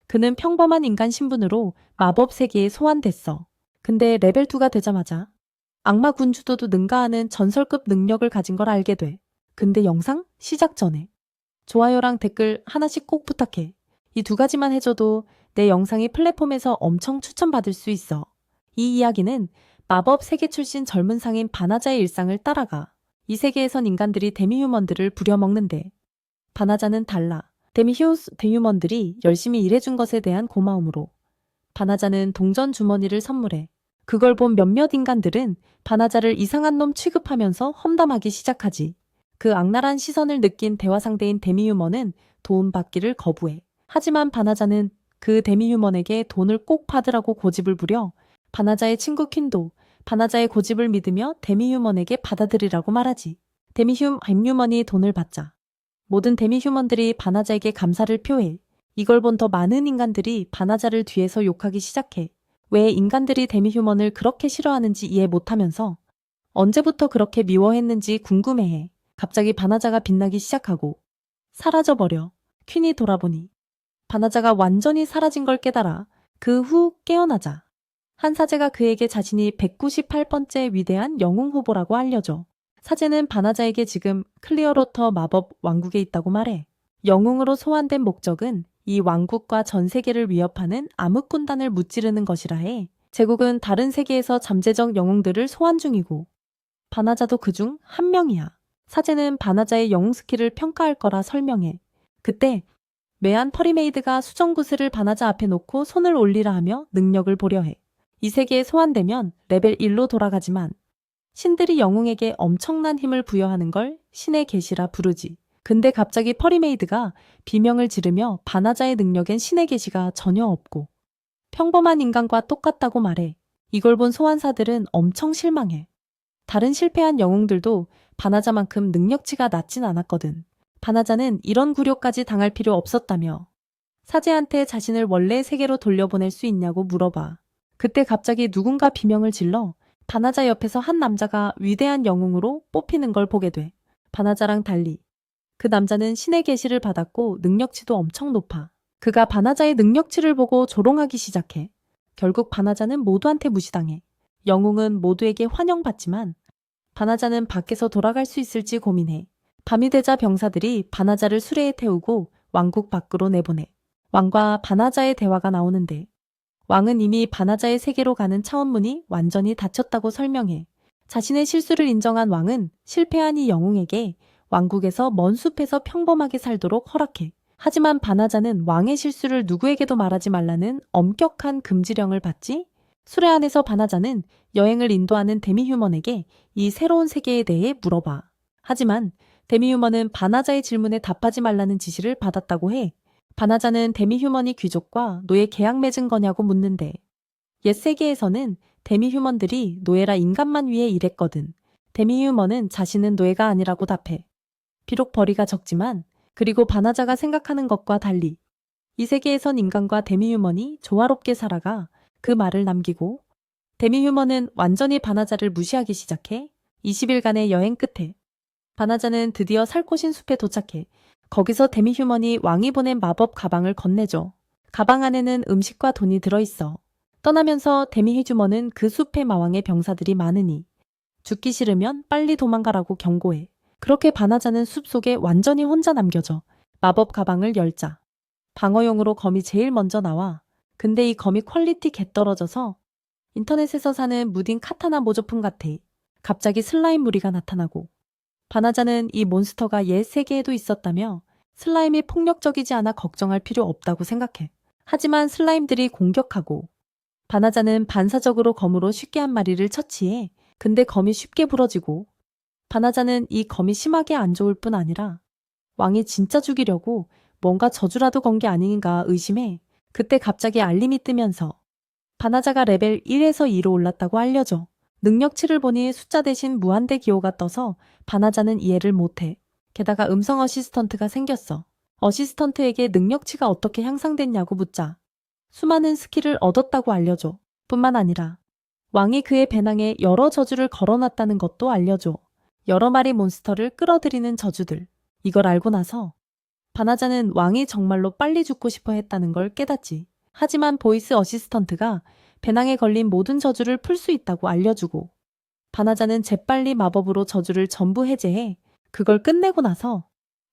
그는 평범한 인간 신분으로 마법 세계에 소환됐어. 근데 레벨 2가 되자마자 악마 군주도도 능가하는 전설급 능력을 가진 걸 알게 돼. 근데 영상 시작 전에 좋아요랑 댓글 하나씩 꼭 부탁해. 이 두 가지만 해줘도 내 영상이 플랫폼에서 엄청 추천받을 수 있어. 이 이야기는 마법 세계 출신 젊은 상인 바나자의 일상을 따라가. 이 세계에선 인간들이 데미휴먼들을 부려먹는데 바나자는 달라. 데미휴먼들이 열심히 일해준 것에 대한 고마움으로 바나자는 동전 주머니를 선물해. 그걸 본 몇몇 인간들은 바나자를 이상한 놈 취급하면서 험담하기 시작하지. 그 악랄한 시선을 느낀 대화 상대인 데미휴먼은 도움받기를 거부해. 하지만 바나자는 그 데미휴먼에게 돈을 꼭 받으라고 고집을 부려 바나자의 친구 퀸도 바나자의 고집을 믿으며 데미휴먼에게 받아들이라고 말하지. 데미휴먼이 돈을 받자 모든 데미휴먼들이 바나자에게 감사를 표해. 이걸 본 더 많은 인간들이 바나자를 뒤에서 욕하기 시작해. 왜 인간들이 데미휴먼을 그렇게 싫어하는지 이해 못하면서 언제부터 그렇게 미워했는지 궁금해해. 갑자기 바나자가 빛나기 시작하고 사라져버려. 퀸이 돌아보니 바나자가 완전히 사라진 걸 깨달아. 그 후 깨어나자 한 사제가 그에게 자신이 198번째 위대한 영웅 후보라고 알려줘. 사제는 바나자에게 지금 클리어로터 마법 왕국에 있다고 말해. 영웅으로 소환된 목적은 이 왕국과 전 세계를 위협하는 암흑군단을 무찌르는 것이라 해. 제국은 다른 세계에서 잠재적 영웅들을 소환 중이고 바나자도 그중 한 명이야. 사제는 바나자의 영웅 스킬을 평가할 거라 설명해. 그때 메안 퍼리메이드가 수정구슬을 바나자 앞에 놓고 손을 올리라 하며 능력을 보려 해. 이 세계에 소환되면 레벨 1로 돌아가지만 신들이 영웅에게 엄청난 힘을 부여하는 걸 신의 계시라 부르지. 근데 갑자기 퍼리메이드가 비명을 지르며 바나자의 능력엔 신의 계시가 전혀 없고 평범한 인간과 똑같다고 말해. 이걸 본 소환사들은 엄청 실망해. 다른 실패한 영웅들도 바나자만큼 능력치가 낮진 않았거든. 바나자는 이런 굴욕까지 당할 필요 없었다며 사제한테 자신을 원래 세계로 돌려보낼 수 있냐고 물어봐. 그때 갑자기 누군가 비명을 질러 바나자 옆에서 한 남자가 위대한 영웅으로 뽑히는 걸 보게 돼. 바나자랑 달리 그 남자는 신의 계시를 받았고 능력치도 엄청 높아. 그가 바나자의 능력치를 보고 조롱하기 시작해. 결국 바나자는 모두한테 무시당해. 영웅은 모두에게 환영받지만 바나자는 밖에서 돌아갈 수 있을지 고민해. 밤이 되자 병사들이 바나자를 수레에 태우고 왕국 밖으로 내보내. 왕과 바나자의 대화가 나오는데 왕은 이미 바나자의 세계로 가는 차원문이 완전히 닫혔다고 설명해. 자신의 실수를 인정한 왕은 실패한 이 영웅에게 왕국에서 먼 숲에서 평범하게 살도록 허락해. 하지만 바나자는 왕의 실수를 누구에게도 말하지 말라는 엄격한 금지령을 받지. 수레 안에서 바나자는 여행을 인도하는 데미휴먼에게 이 새로운 세계에 대해 물어봐. 하지만 데미휴먼은 바나자의 질문에 답하지 말라는 지시를 받았다고 해. 바나자는 데미휴먼이 귀족과 노예 계약 맺은 거냐고 묻는데 옛 세계에서는 데미휴먼들이 노예라 인간만 위해 일했거든. 데미휴먼은 자신은 노예가 아니라고 답해. 비록 벌이가 적지만 그리고 바나자가 생각하는 것과 달리 이 세계에선 인간과 데미휴먼이 조화롭게 살아가. 그 말을 남기고 데미휴먼은 완전히 바나자를 무시하기 시작해. 20일간의 여행 끝에 바나자는 드디어 살코신 숲에 도착해. 거기서 데미휴먼이 왕이 보낸 마법 가방을 건네줘. 가방 안에는 음식과 돈이 들어있어. 떠나면서 데미휴먼은 그 숲의 마왕의 병사들이 많으니 죽기 싫으면 빨리 도망가라고 경고해. 그렇게 바나자는 숲속에 완전히 혼자 남겨져. 마법 가방을 열자 방어용으로 검이 제일 먼저 나와. 근데 이 검이 퀄리티 개떨어져서 인터넷에서 사는 무딘 카타나 모조품 같아. 갑자기 슬라임 무리가 나타나고 바나자는 이 몬스터가 옛 세계에도 있었다며 슬라임이 폭력적이지 않아 걱정할 필요 없다고 생각해. 하지만 슬라임들이 공격하고 바나자는 반사적으로 검으로 쉽게 한 마리를 처치해. 근데 검이 쉽게 부러지고 바나자는 이 검이 심하게 안 좋을 뿐 아니라 왕이 진짜 죽이려고 뭔가 저주라도 건 게 아닌가 의심해. 그때 갑자기 알림이 뜨면서 바나자가 레벨 1에서 2로 올랐다고 알려줘. 능력치를 보니 숫자 대신 무한대 기호가 떠서 바나자는 이해를 못해. 게다가 음성 어시스턴트가 생겼어. 어시스턴트에게 능력치가 어떻게 향상됐냐고 묻자 수많은 스킬을 얻었다고 알려줘. 뿐만 아니라 왕이 그의 배낭에 여러 저주를 걸어놨다는 것도 알려줘. 여러 마리 몬스터를 끌어들이는 저주들. 이걸 알고 나서 바나자는 왕이 정말로 빨리 죽고 싶어 했다는 걸 깨닫지. 하지만 보이스 어시스턴트가 배낭에 걸린 모든 저주를 풀 수 있다고 알려주고 바나자는 재빨리 마법으로 저주를 전부 해제해 그걸 끝내고 나서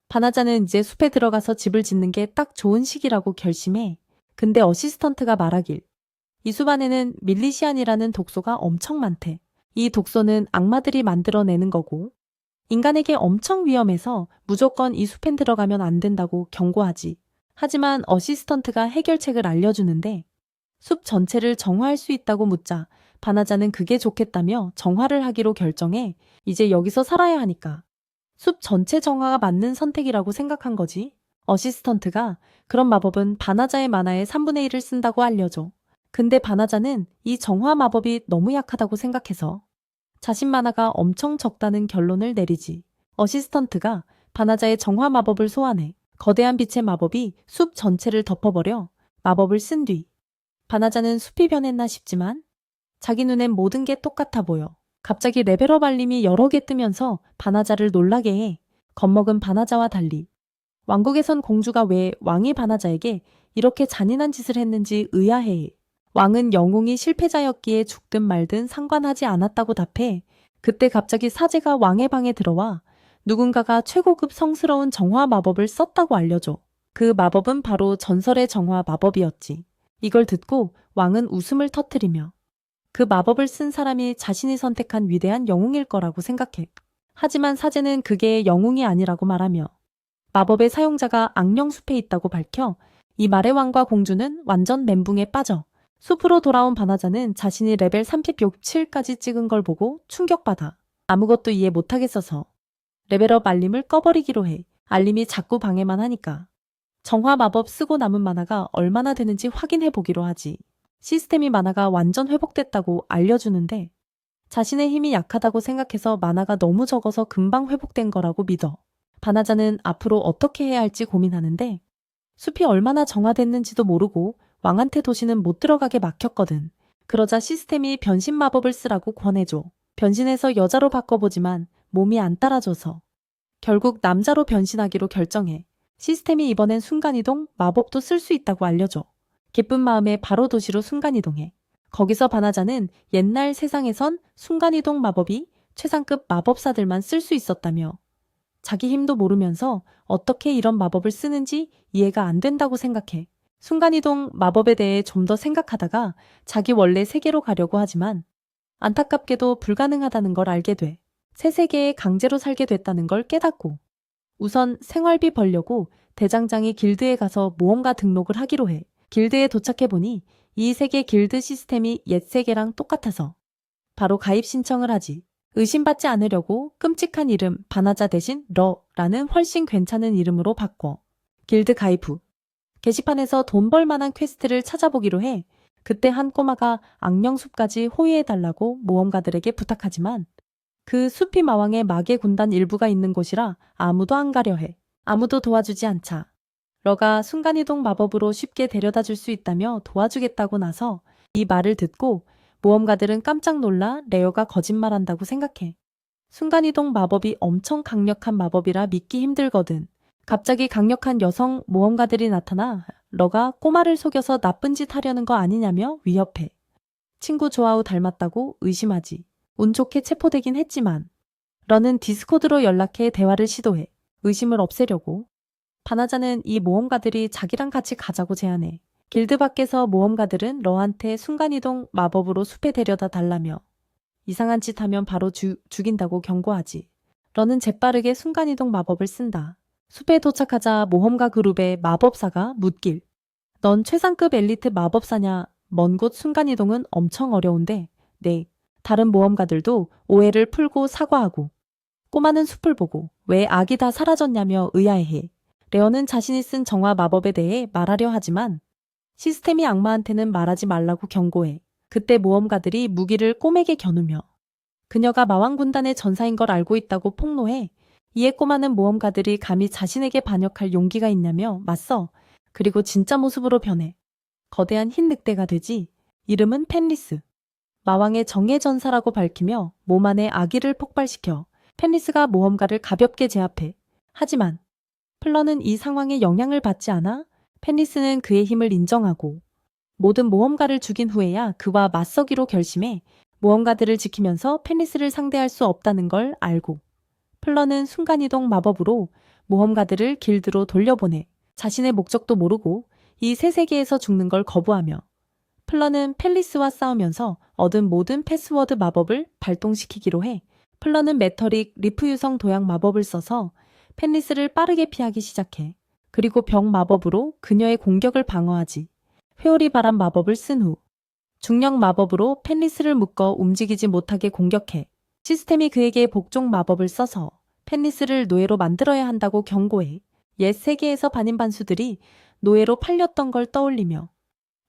바나자는 이제 숲에 들어가서 집을 짓는 게 딱 좋은 시기라고 결심해. 근데 어시스턴트가 말하길 이 숲 안에는 밀리시안이라는 독소가 엄청 많대. 이 독소는 악마들이 만들어내는 거고 인간에게 엄청 위험해서 무조건 이 숲엔 들어가면 안 된다고 경고하지. 하지만 어시스턴트가 해결책을 알려주는데 숲 전체를 정화할 수 있다고 묻자 바나자는 그게 좋겠다며 정화를 하기로 결정해. 이제 여기서 살아야 하니까 숲 전체 정화가 맞는 선택이라고 생각한 거지. 어시스턴트가 그런 마법은 바나자의 만화의 3분의 1을 쓴다고 알려줘. 근데 바나자는 이 정화 마법이 너무 약하다고 생각해서 자신 만화가 엄청 적다는 결론을 내리지. 어시스턴트가 바나자의 정화 마법을 소환해 거대한 빛의 마법이 숲 전체를 덮어버려 마법을 쓴 뒤 바나자는 숲이 변했나 싶지만 자기 눈엔 모든 게 똑같아 보여. 갑자기 레벨업 알림이 여러 개 뜨면서 바나자를 놀라게 해. 겁먹은 바나자와 달리 왕국에선 공주가 왜 왕이 바나자에게 이렇게 잔인한 짓을 했는지 의아해해. 왕은 영웅이 실패자였기에 죽든 말든 상관하지 않았다고 답해. 그때 갑자기 사제가 왕의 방에 들어와 누군가가 최고급 성스러운 정화 마법을 썼다고 알려줘. 그 마법은 바로 전설의 정화 마법이었지. 이걸 듣고 왕은 웃음을 터뜨리며 그 마법을 쓴 사람이 자신이 선택한 위대한 영웅일 거라고 생각해. 하지만 사제는 그게 영웅이 아니라고 말하며 마법의 사용자가 악령숲에 있다고 밝혀 이 말에 왕과 공주는 완전 멘붕에 빠져. 숲으로 돌아온 바나자는 자신이 레벨 37까지 찍은 걸 보고 충격받아. 아무것도 이해 못하겠어서 레벨업 알림을 꺼버리기로 해. 알림이 자꾸 방해만 하니까. 정화 마법 쓰고 남은 만화가 얼마나 되는지 확인해 보기로 하지. 시스템이 만화가 완전 회복됐다고 알려주는데 자신의 힘이 약하다고 생각해서 만화가 너무 적어서 금방 회복된 거라고 믿어. 바나자는 앞으로 어떻게 해야 할지 고민하는데 숲이 얼마나 정화됐는지도 모르고 왕한테 도시는 못 들어가게 막혔거든. 그러자 시스템이 변신 마법을 쓰라고 권해줘. 변신해서 여자로 바꿔보지만 몸이 안 따라줘서 결국 남자로 변신하기로 결정해. 시스템이 이번엔 순간이동 마법도 쓸 수 있다고 알려줘. 기쁜 마음에 바로 도시로 순간이동해. 거기서 바나자는 옛날 세상에선 순간이동 마법이 최상급 마법사들만 쓸 수 있었다며 자기 힘도 모르면서 어떻게 이런 마법을 쓰는지 이해가 안 된다고 생각해. 순간이동 마법에 대해 좀 더 생각하다가 자기 원래 세계로 가려고 하지만 안타깝게도 불가능하다는 걸 알게 돼. 새 세계에 강제로 살게 됐다는 걸 깨닫고 우선 생활비 벌려고 대장장이 길드에 가서 모험가 등록을 하기로 해. 길드에 도착해보니 이 세계 길드 시스템이 옛 세계랑 똑같아서 바로 가입 신청을 하지. 의심받지 않으려고 끔찍한 이름 바나자 대신 러라는 훨씬 괜찮은 이름으로 바꿔. 길드 가입 후 게시판에서 돈 벌 만한 퀘스트를 찾아보기로 해. 그때 한 꼬마가 악령숲까지 호위해달라고 모험가들에게 부탁하지만 그 숲이 마왕의 마계 군단 일부가 있는 곳이라 아무도 안 가려 해. 아무도 도와주지 않자 러가 순간이동 마법으로 쉽게 데려다 줄 수 있다며 도와주겠다고 나서 이 말을 듣고 모험가들은 깜짝 놀라 레어가 거짓말한다고 생각해. 순간이동 마법이 엄청 강력한 마법이라 믿기 힘들거든. 갑자기 강력한 여성 모험가들이 나타나 러가 꼬마를 속여서 나쁜 짓 하려는 거 아니냐며 위협해. 친구 조아우 닮았다고 의심하지. 운 좋게 체포되긴 했지만 러는 디스코드로 연락해 대화를 시도해. 의심을 없애려고. 바나자는 이 모험가들이 자기랑 같이 가자고 제안해. 길드 밖에서 모험가들은 러한테 순간이동 마법으로 숲에 데려다 달라며 이상한 짓 하면 바로 죽인다고 경고하지. 러는 재빠르게 순간이동 마법을 쓴다. 숲에 도착하자 모험가 그룹의 마법사가 묻길. 넌 최상급 엘리트 마법사냐? 먼 곳 순간이동은 엄청 어려운데. 네. 다른 모험가들도 오해를 풀고 사과하고 꼬마는 숲을 보고 왜 악이 다 사라졌냐며 의아해해. 레어는 자신이 쓴 정화 마법에 대해 말하려 하지만 시스템이 악마한테는 말하지 말라고 경고해. 그때 모험가들이 무기를 꼬맥에 겨누며 그녀가 마왕 군단의 전사인 걸 알고 있다고 폭로해. 이에 꼬마는 모험가들이 감히 자신에게 반역할 용기가 있냐며 맞서. 그리고 진짜 모습으로 변해. 거대한 흰 늑대가 되지. 이름은 펜리스. 마왕의 정예 전사라고 밝히며 몸 안에 아기를 폭발시켜 펜리스가 모험가를 가볍게 제압해. 하지만 플러는 이 상황에 영향을 받지 않아 펜리스는 그의 힘을 인정하고 모든 모험가를 죽인 후에야 그와 맞서기로 결심해 모험가들을 지키면서 펜리스를 상대할 수 없다는 걸 알고 플러는 순간이동 마법으로 모험가들을 길드로 돌려보내 자신의 목적도 모르고 이 새 세계에서 죽는 걸 거부하며 플러는 펠리스와 싸우면서 얻은 모든 패스워드 마법을 발동시키기로 해 플러는 메터릭 리프 유성 도약 마법을 써서 펜리스를 빠르게 피하기 시작해. 그리고 병 마법으로 그녀의 공격을 방어하지. 회오리 바람 마법을 쓴 후 중력 마법으로 펜리스를 묶어 움직이지 못하게 공격해. 시스템이 그에게 복종 마법을 써서 펜리스를 노예로 만들어야 한다고 경고해. 옛 세계에서 반인반수들이 노예로 팔렸던 걸 떠올리며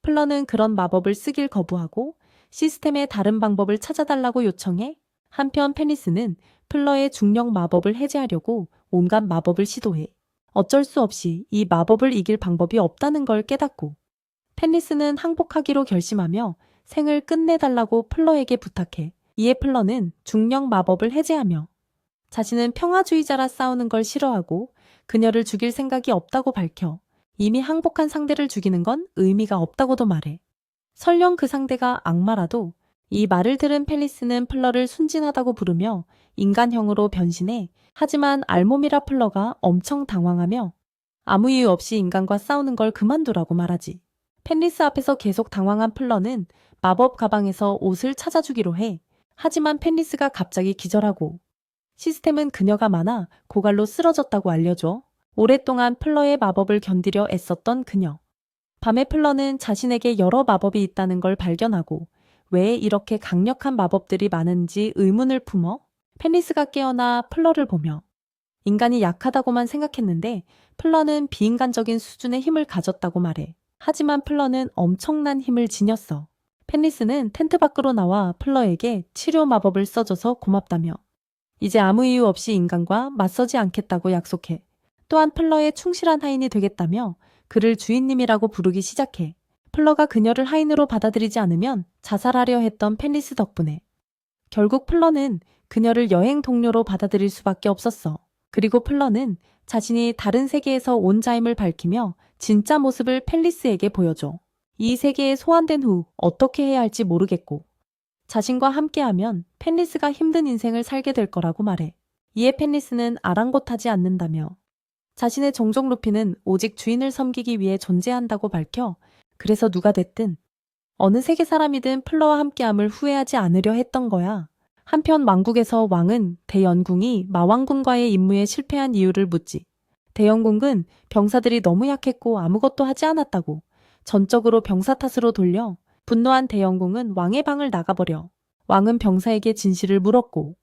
플러는 그런 마법을 쓰길 거부하고 시스템의 다른 방법을 찾아달라고 요청해. 한편 펜리스는 플러의 중력 마법을 해제하려고 온갖 마법을 시도해. 어쩔 수 없이 이 마법을 이길 방법이 없다는 걸 깨닫고 펜리스는 항복하기로 결심하며 생을 끝내달라고 플러에게 부탁해. 이에 플러는 중력 마법을 해제하며 자신은 평화주의자라 싸우는 걸 싫어하고 그녀를 죽일 생각이 없다고 밝혀 이미 항복한 상대를 죽이는 건 의미가 없다고도 말해. 설령 그 상대가 악마라도 이 말을 들은 펠리스는 플러를 순진하다고 부르며 인간형으로 변신해. 하지만 알몸이라 플러가 엄청 당황하며 아무 이유 없이 인간과 싸우는 걸 그만두라고 말하지. 펜리스 앞에서 계속 당황한 플러는 마법 가방에서 옷을 찾아주기로 해. 하지만 펜리스가 갑자기 기절하고 시스템은 그녀가 많아 고갈로 쓰러졌다고 알려줘. 오랫동안 플러의 마법을 견디려 애썼던 그녀. 밤에 플러는 자신에게 여러 마법이 있다는 걸 발견하고 왜 이렇게 강력한 마법들이 많은지 의문을 품어 펜리스가 깨어나 플러를 보며 인간이 약하다고만 생각했는데 플러는 비인간적인 수준의 힘을 가졌다고 말해. 하지만 플러는 엄청난 힘을 지녔어. 펜리스는 텐트 밖으로 나와 플러에게 치료 마법을 써줘서 고맙다며 이제 아무 이유 없이 인간과 맞서지 않겠다고 약속해. 또한 플러의 충실한 하인이 되겠다며 그를 주인님이라고 부르기 시작해. 플러가 그녀를 하인으로 받아들이지 않으면 자살하려 했던 펜리스 덕분에 결국 플러는 그녀를 여행 동료로 받아들일 수밖에 없었어. 그리고 플러는 자신이 다른 세계에서 온 자임을 밝히며 진짜 모습을 펠리스에게 보여줘. 이 세계에 소환된 후 어떻게 해야 할지 모르겠고 자신과 함께하면 펜리스가 힘든 인생을 살게 될 거라고 말해. 이에 펜리스는 아랑곳하지 않는다며 자신의 종족 루피는 오직 주인을 섬기기 위해 존재한다고 밝혀 그래서 누가 됐든 어느 세계 사람이든 플러와 함께함을 후회하지 않으려 했던 거야. 한편 왕국에서 왕은 대연궁이 마왕군과의 임무에 실패한 이유를 묻지. 대연궁은 병사들이 너무 약했고 아무것도 하지 않았다고 전적으로 병사 탓으로 돌려 분노한 대연궁은 왕의 방을 나가버려. 왕은 병사에게 진실을 물었고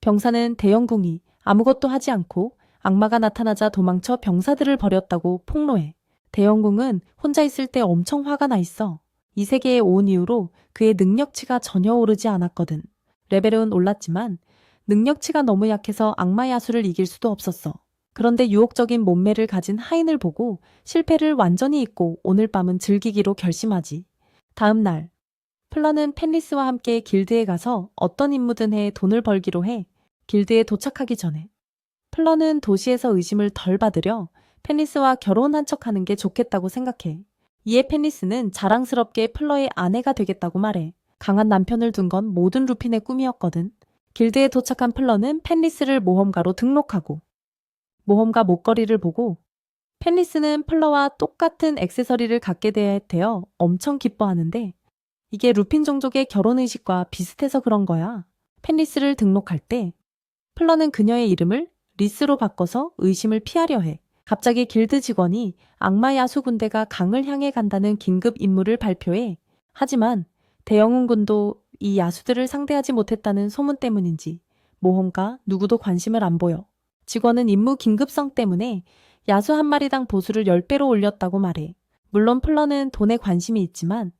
병사는 대연궁이 아무것도 하지 않고 악마가 나타나자 도망쳐 병사들을 버렸다고 폭로해. 대연궁은 혼자 있을 때 엄청 화가 나 있어. 이 세계에 온 이후로 그의 능력치가 전혀 오르지 않았거든. 레벨은 올랐지만 능력치가 너무 약해서 악마 야수를 이길 수도 없었어. 그런데 유혹적인 몸매를 가진 하인을 보고 실패를 완전히 잊고 오늘 밤은 즐기기로 결심하지. 다음 날 플러는 펜리스와 함께 길드에 가서 어떤 임무든 해 돈을 벌기로 해. 길드에 도착하기 전에 플러는 도시에서 의심을 덜 받으려 펜리스와 결혼한 척하는 게 좋겠다고 생각해. 이에 펜리스는 자랑스럽게 플러의 아내가 되겠다고 말해. 강한 남편을 둔 건 모든 루핀의 꿈이었거든. 길드에 도착한 플러는 펜리스를 모험가로 등록하고 모험가 목걸이를 보고 펜리스는 플러와 똑같은 액세서리를 갖게 되어 엄청 기뻐하는데 이게 루핀 종족의 결혼의식과 비슷해서 그런 거야. 펜리스를 등록할 때 플러는 그녀의 이름을 리스로 바꿔서 의심을 피하려 해. 갑자기 길드 직원이 악마 야수 군대가 강을 향해 간다는 긴급 임무를 발표해. 하지만 대영웅군도 이 야수들을 상대하지 못했다는 소문 때문인지 모험가 누구도 관심을 안 보여. 직원은 임무 긴급성 때문에 야수 한 마리당 보수를 10배로 올렸다고 말해. 물론 플러는 돈에 관심이 있지만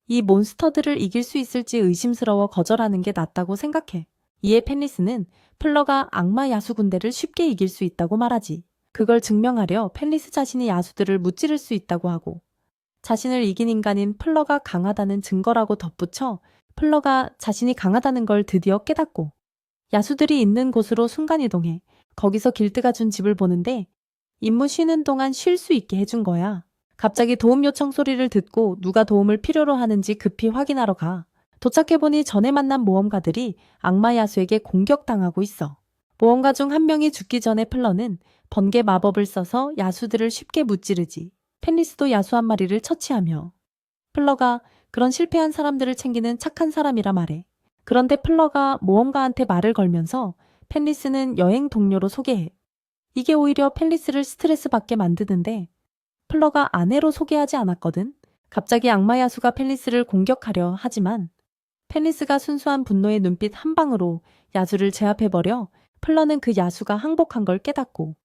이 몬스터들을 이길 수 있을지 의심스러워 거절하는 게 낫다고 생각해. 이에 펜리스는 플러가 악마 야수 군대를 쉽게 이길 수 있다고 말하지. 그걸 증명하려 펜리스 자신이 야수들을 무찌를 수 있다고 하고 자신을 이긴 인간인 플러가 강하다는 증거라고 덧붙여 플러가 자신이 강하다는 걸 드디어 깨닫고 야수들이 있는 곳으로 순간이동해 거기서 길드가 준 집을 보는데 임무 쉬는 동안 쉴 수 있게 해준 거야. 갑자기 도움 요청 소리를 듣고 누가 도움을 필요로 하는지 급히 확인하러 가. 도착해보니 전에 만난 모험가들이 악마 야수에게 공격당하고 있어. 모험가 중 한 명이 죽기 전에 플러는 번개 마법을 써서 야수들을 쉽게 무찌르지. 펜리스도 야수 한 마리를 처치하며 플러가 그런 실패한 사람들을 챙기는 착한 사람이라 말해. 그런데 플러가 모험가한테 말을 걸면서 펜리스는 여행 동료로 소개해. 이게 오히려 펜리스를 스트레스 받게 만드는데 플러가 아내로 소개하지 않았거든. 갑자기 악마 야수가 펜리스를 공격하려 하지만 펜리스가 순수한 분노의 눈빛 한 방으로 야수를 제압해버려 플러는 그 야수가 항복한 걸 깨닫고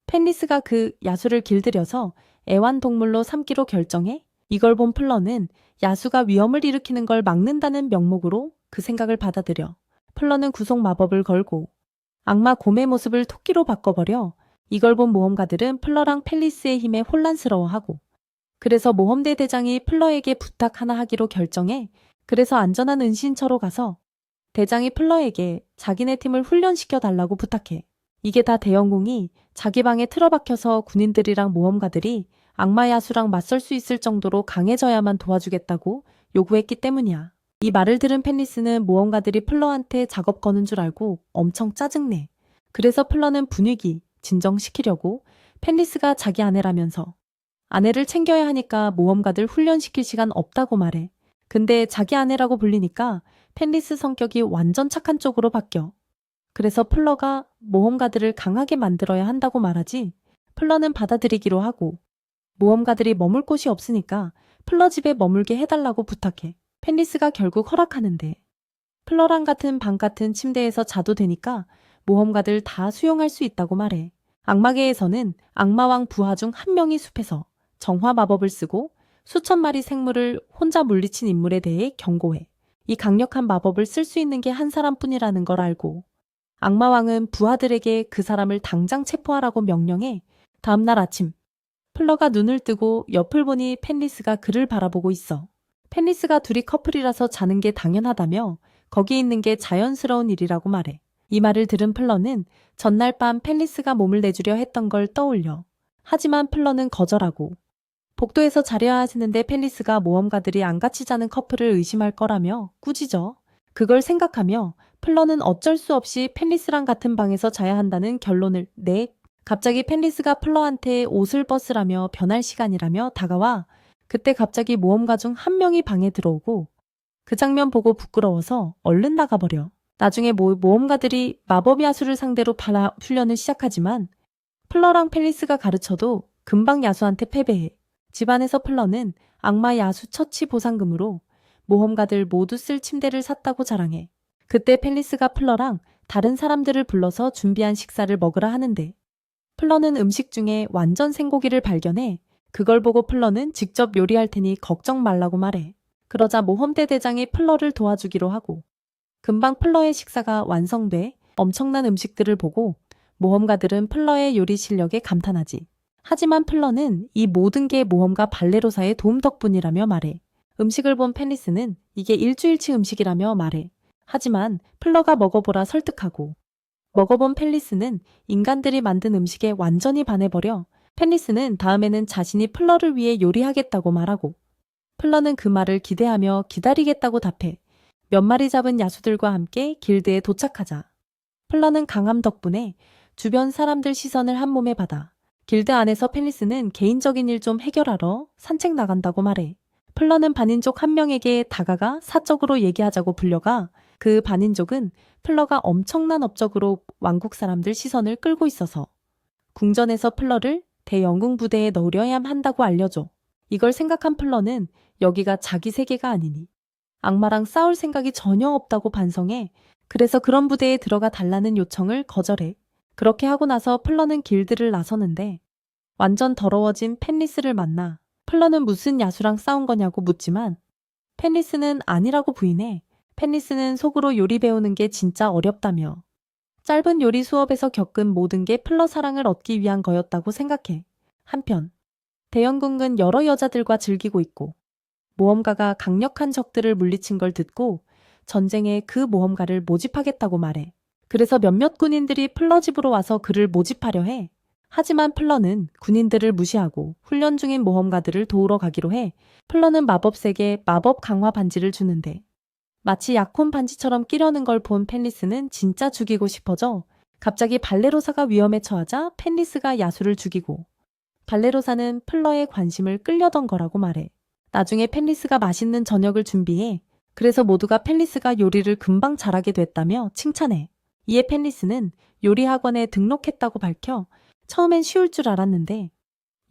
펜리스가 그 야수를 길들여서 애완동물로 삼기로 결정해. 이걸 본 플러는 야수가 위험을 일으키는 걸 막는다는 명목으로 그 생각을 받아들여 플러는 구속 마법을 걸고 악마 곰의 모습을 토끼로 바꿔버려. 이걸 본 모험가들은 플러랑 펠리스의 힘에 혼란스러워하고 그래서 모험대 대장이 플러에게 부탁 하나 하기로 결정해. 그래서 안전한 은신처로 가서 대장이 플러에게 자기네 팀을 훈련시켜 달라고 부탁해. 이게 다 대영궁이 자기 방에 틀어박혀서 군인들이랑 모험가들이 악마 야수랑 맞설 수 있을 정도로 강해져야만 도와주겠다고 요구했기 때문이야. 이 말을 들은 펜리스는 모험가들이 플러한테 작업 거는 줄 알고 엄청 짜증내. 그래서 플러는 분위기 진정시키려고 펜리스가 자기 아내라면서 아내를 챙겨야 하니까 모험가들 훈련시킬 시간 없다고 말해. 근데 자기 아내라고 불리니까 펜리스 성격이 완전 착한 쪽으로 바뀌어. 그래서 플러가 모험가들을 강하게 만들어야 한다고 말하지 플러는 받아들이기로 하고 모험가들이 머물 곳이 없으니까 플러 집에 머물게 해달라고 부탁해. 펜리스가 결국 허락하는데 플러랑 같은 방 같은 침대에서 자도 되니까 모험가들 다 수용할 수 있다고 말해. 악마계에서는 악마왕 부하 중 한 명이 숲에서 정화 마법을 쓰고 수천 마리 생물을 혼자 물리친 인물에 대해 경고해. 이 강력한 마법을 쓸 수 있는 게 한 사람뿐이라는 걸 알고 악마왕은 부하들에게 그 사람을 당장 체포하라고 명령해. 다음날 아침 플러가 눈을 뜨고 옆을 보니 펜리스가 그를 바라보고 있어. 펜리스가 둘이 커플이라서 자는 게 당연하다며 거기 있는 게 자연스러운 일이라고 말해. 이 말을 들은 플러는 전날 밤 펜리스가 몸을 내주려 했던 걸 떠올려. 하지만 플러는 거절하고 복도에서 자려야 하시는데 펜리스가 모험가들이 안같이 자는 커플을 의심할 거라며 꾸짖어. 그걸 생각하며 플러는 어쩔 수 없이 펜리스랑 같은 방에서 자야 한다는 결론을 내. 갑자기 펜리스가 플러한테 옷을 벗으라며 변할 시간이라며 다가와. 그때 갑자기 모험가 중 한 명이 방에 들어오고 그 장면 보고 부끄러워서 얼른 나가버려. 나중에 모험가들이 마법 야수를 상대로 훈련을 시작하지만 플러랑 펜리스가 가르쳐도 금방 야수한테 패배해. 집안에서 플러는 악마 야수 처치 보상금으로 모험가들 모두 쓸 침대를 샀다고 자랑해. 그때 펜리스가 플러랑 다른 사람들을 불러서 준비한 식사를 먹으라 하는데 플러는 음식 중에 완전 생고기를 발견해. 그걸 보고 플러는 직접 요리할 테니 걱정 말라고 말해. 그러자 모험대 대장이 플러를 도와주기로 하고 금방 플러의 식사가 완성돼. 엄청난 음식들을 보고 모험가들은 플러의 요리 실력에 감탄하지. 하지만 플러는 이 모든 게 모험가 발레로사의 도움 덕분이라며 말해. 음식을 본 펜리스는 이게 일주일치 음식이라며 말해. 하지만 플러가 먹어보라 설득하고 먹어본 펜리스는 인간들이 만든 음식에 완전히 반해버려. 펜리스는 다음에는 자신이 플러를 위해 요리하겠다고 말하고 플러는 그 말을 기대하며 기다리겠다고 답해. 몇 마리 잡은 야수들과 함께 길드에 도착하자 플러는 강함 덕분에 주변 사람들 시선을 한 몸에 받아. 길드 안에서 펜리스는 개인적인 일 좀 해결하러 산책 나간다고 말해. 플러는 반인족 한 명에게 다가가 사적으로 얘기하자고 불려가. 그 반인족은 플러가 엄청난 업적으로 왕국 사람들 시선을 끌고 있어서 궁전에서 플러를 대영궁 부대에 넣으려야 한다고 알려줘. 이걸 생각한 플러는 여기가 자기 세계가 아니니 악마랑 싸울 생각이 전혀 없다고 반성해. 그래서 그런 부대에 들어가 달라는 요청을 거절해. 그렇게 하고 나서 플러는 길드를 나서는데 완전 더러워진 펜리스를 만나. 플러는 무슨 야수랑 싸운 거냐고 묻지만 펜리스는 아니라고 부인해. 펜리스는 속으로 요리 배우는 게 진짜 어렵다며 짧은 요리 수업에서 겪은 모든 게 플러 사랑을 얻기 위한 거였다고 생각해. 한편 대영궁은 여러 여자들과 즐기고 있고 모험가가 강력한 적들을 물리친 걸 듣고 전쟁에 그 모험가를 모집하겠다고 말해. 그래서 몇몇 군인들이 플러 집으로 와서 그를 모집하려 해. 하지만 플러는 군인들을 무시하고 훈련 중인 모험가들을 도우러 가기로 해. 플러는 마법색에 마법 강화 반지를 주는데 마치 약혼 반지처럼 끼려는 걸 본 펜리스는 진짜 죽이고 싶어져. 갑자기 발레로사가 위험에 처하자 펜리스가 야수를 죽이고 발레로사는 플러의 관심을 끌려던 거라고 말해. 나중에 펜리스가 맛있는 저녁을 준비해. 그래서 모두가 펜리스가 요리를 금방 잘하게 됐다며 칭찬해. 이에 펜리스는 요리 학원에 등록했다고 밝혀 처음엔 쉬울 줄 알았는데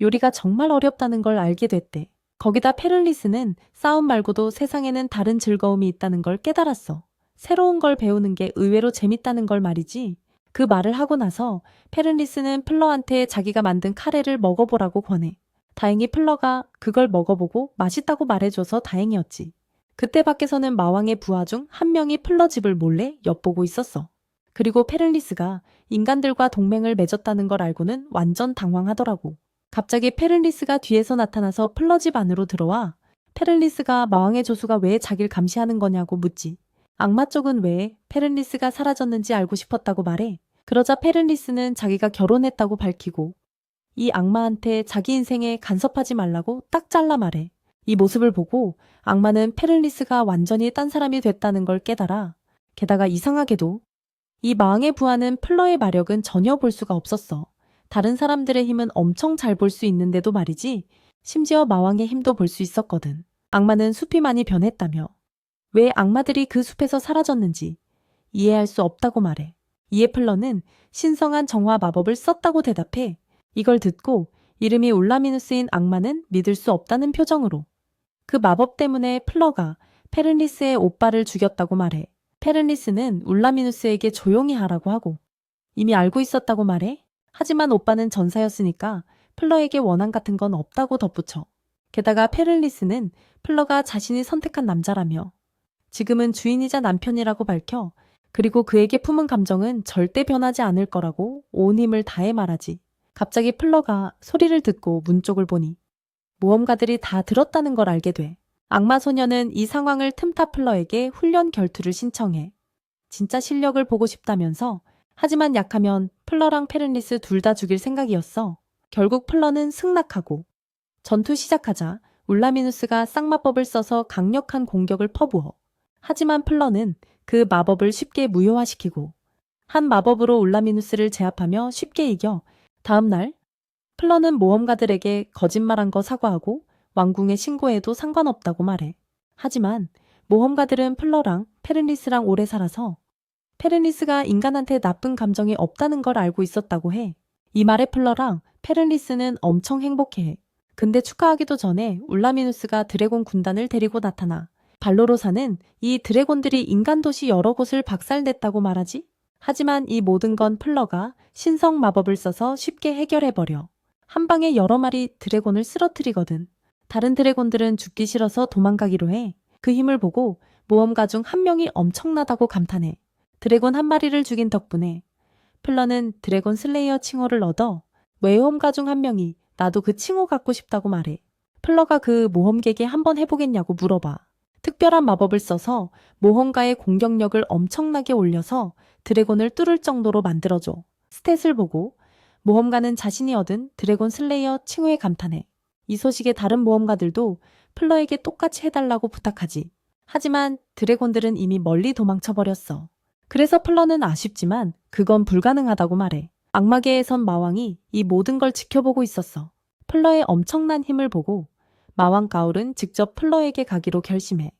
요리가 정말 어렵다는 걸 알게 됐대. 거기다 페를리스는 싸움 말고도 세상에는 다른 즐거움이 있다는 걸 깨달았어. 새로운 걸 배우는 게 의외로 재밌다는 걸 말이지. 그 말을 하고 나서 페를리스는 플러한테 자기가 만든 카레를 먹어보라고 권해. 다행히 플러가 그걸 먹어보고 맛있다고 말해줘서 다행이었지. 그때 밖에서는 마왕의 부하 중 한 명이 플러 집을 몰래 엿보고 있었어. 그리고 페를리스가 인간들과 동맹을 맺었다는 걸 알고는 완전 당황하더라고. 갑자기 페를리스가 뒤에서 나타나서 플러 집 안으로 들어와 페를리스가 마왕의 조수가 왜 자기를 감시하는 거냐고 묻지. 악마 쪽은 왜 페를리스가 사라졌는지 알고 싶었다고 말해. 그러자 페를리스는 자기가 결혼했다고 밝히고 이 악마한테 자기 인생에 간섭하지 말라고 딱 잘라 말해. 이 모습을 보고 악마는 페를리스가 완전히 딴 사람이 됐다는 걸 깨달아. 게다가 이상하게도 이 마왕의 부하는 플러의 마력은 전혀 볼 수가 없었어. 다른 사람들의 힘은 엄청 잘 볼 수 있는데도 말이지. 심지어 마왕의 힘도 볼 수 있었거든. 악마는 숲이 많이 변했다며. 왜 악마들이 그 숲에서 사라졌는지 이해할 수 없다고 말해. 이에 플러는 신성한 정화 마법을 썼다고 대답해. 이걸 듣고 이름이 울라미누스인 악마는 믿을 수 없다는 표정으로 그 마법 때문에 플러가 페르니스의 오빠를 죽였다고 말해. 페르니스는 울라미누스에게 조용히 하라고 하고 이미 알고 있었다고 말해. 하지만 오빠는 전사였으니까 플러에게 원한 같은 건 없다고 덧붙여. 게다가 페를리스는 플러가 자신이 선택한 남자라며 지금은 주인이자 남편이라고 밝혀. 그리고 그에게 품은 감정은 절대 변하지 않을 거라고 온 힘을 다해 말하지. 갑자기 플러가 소리를 듣고 문 쪽을 보니 모험가들이 다 들었다는 걸 알게 돼. 악마 소녀는 이 상황을 틈타 플러에게 훈련 결투를 신청해. 진짜 실력을 보고 싶다면서. 하지만 약하면 플러랑 페르니스 둘 다 죽일 생각이었어. 결국 플러는 승낙하고 전투 시작하자 울라미누스가 쌍마법을 써서 강력한 공격을 퍼부어. 하지만 플러는 그 마법을 쉽게 무효화시키고 한 마법으로 울라미누스를 제압하며 쉽게 이겨. 다음 날 플러는 모험가들에게 거짓말한 거 사과하고 왕궁에 신고해도 상관없다고 말해. 하지만 모험가들은 플러랑 페르니스랑 오래 살아서 페르니스가 인간한테 나쁜 감정이 없다는 걸 알고 있었다고 해. 이 말에 플러랑 페르니스는 엄청 행복해해. 근데 축하하기도 전에 울라미누스가 드래곤 군단을 데리고 나타나. 발로로사는 이 드래곤들이 인간 도시 여러 곳을 박살냈다고 말하지? 하지만 이 모든 건 플러가 신성 마법을 써서 쉽게 해결해버려. 한 방에 여러 마리 드래곤을 쓰러뜨리거든. 다른 드래곤들은 죽기 싫어서 도망가기로 해. 그 힘을 보고 모험가 중 한 명이 엄청나다고 감탄해. 드래곤 한 마리를 죽인 덕분에 플러는 드래곤 슬레이어 칭호를 얻어 모험가 중 한 명이 나도 그 칭호 갖고 싶다고 말해. 플러가 그 모험객에 한번 해보겠냐고 물어봐. 특별한 마법을 써서 모험가의 공격력을 엄청나게 올려서 드래곤을 뚫을 정도로 만들어줘. 스탯을 보고 모험가는 자신이 얻은 드래곤 슬레이어 칭호에 감탄해. 이 소식에 다른 모험가들도 플러에게 똑같이 해달라고 부탁하지. 하지만 드래곤들은 이미 멀리 도망쳐버렸어. 그래서 플러는 아쉽지만 그건 불가능하다고 말해. 악마계에선 마왕이 이 모든 걸 지켜보고 있었어. 플러의 엄청난 힘을 보고 마왕 가울은 직접 플러에게 가기로 결심해.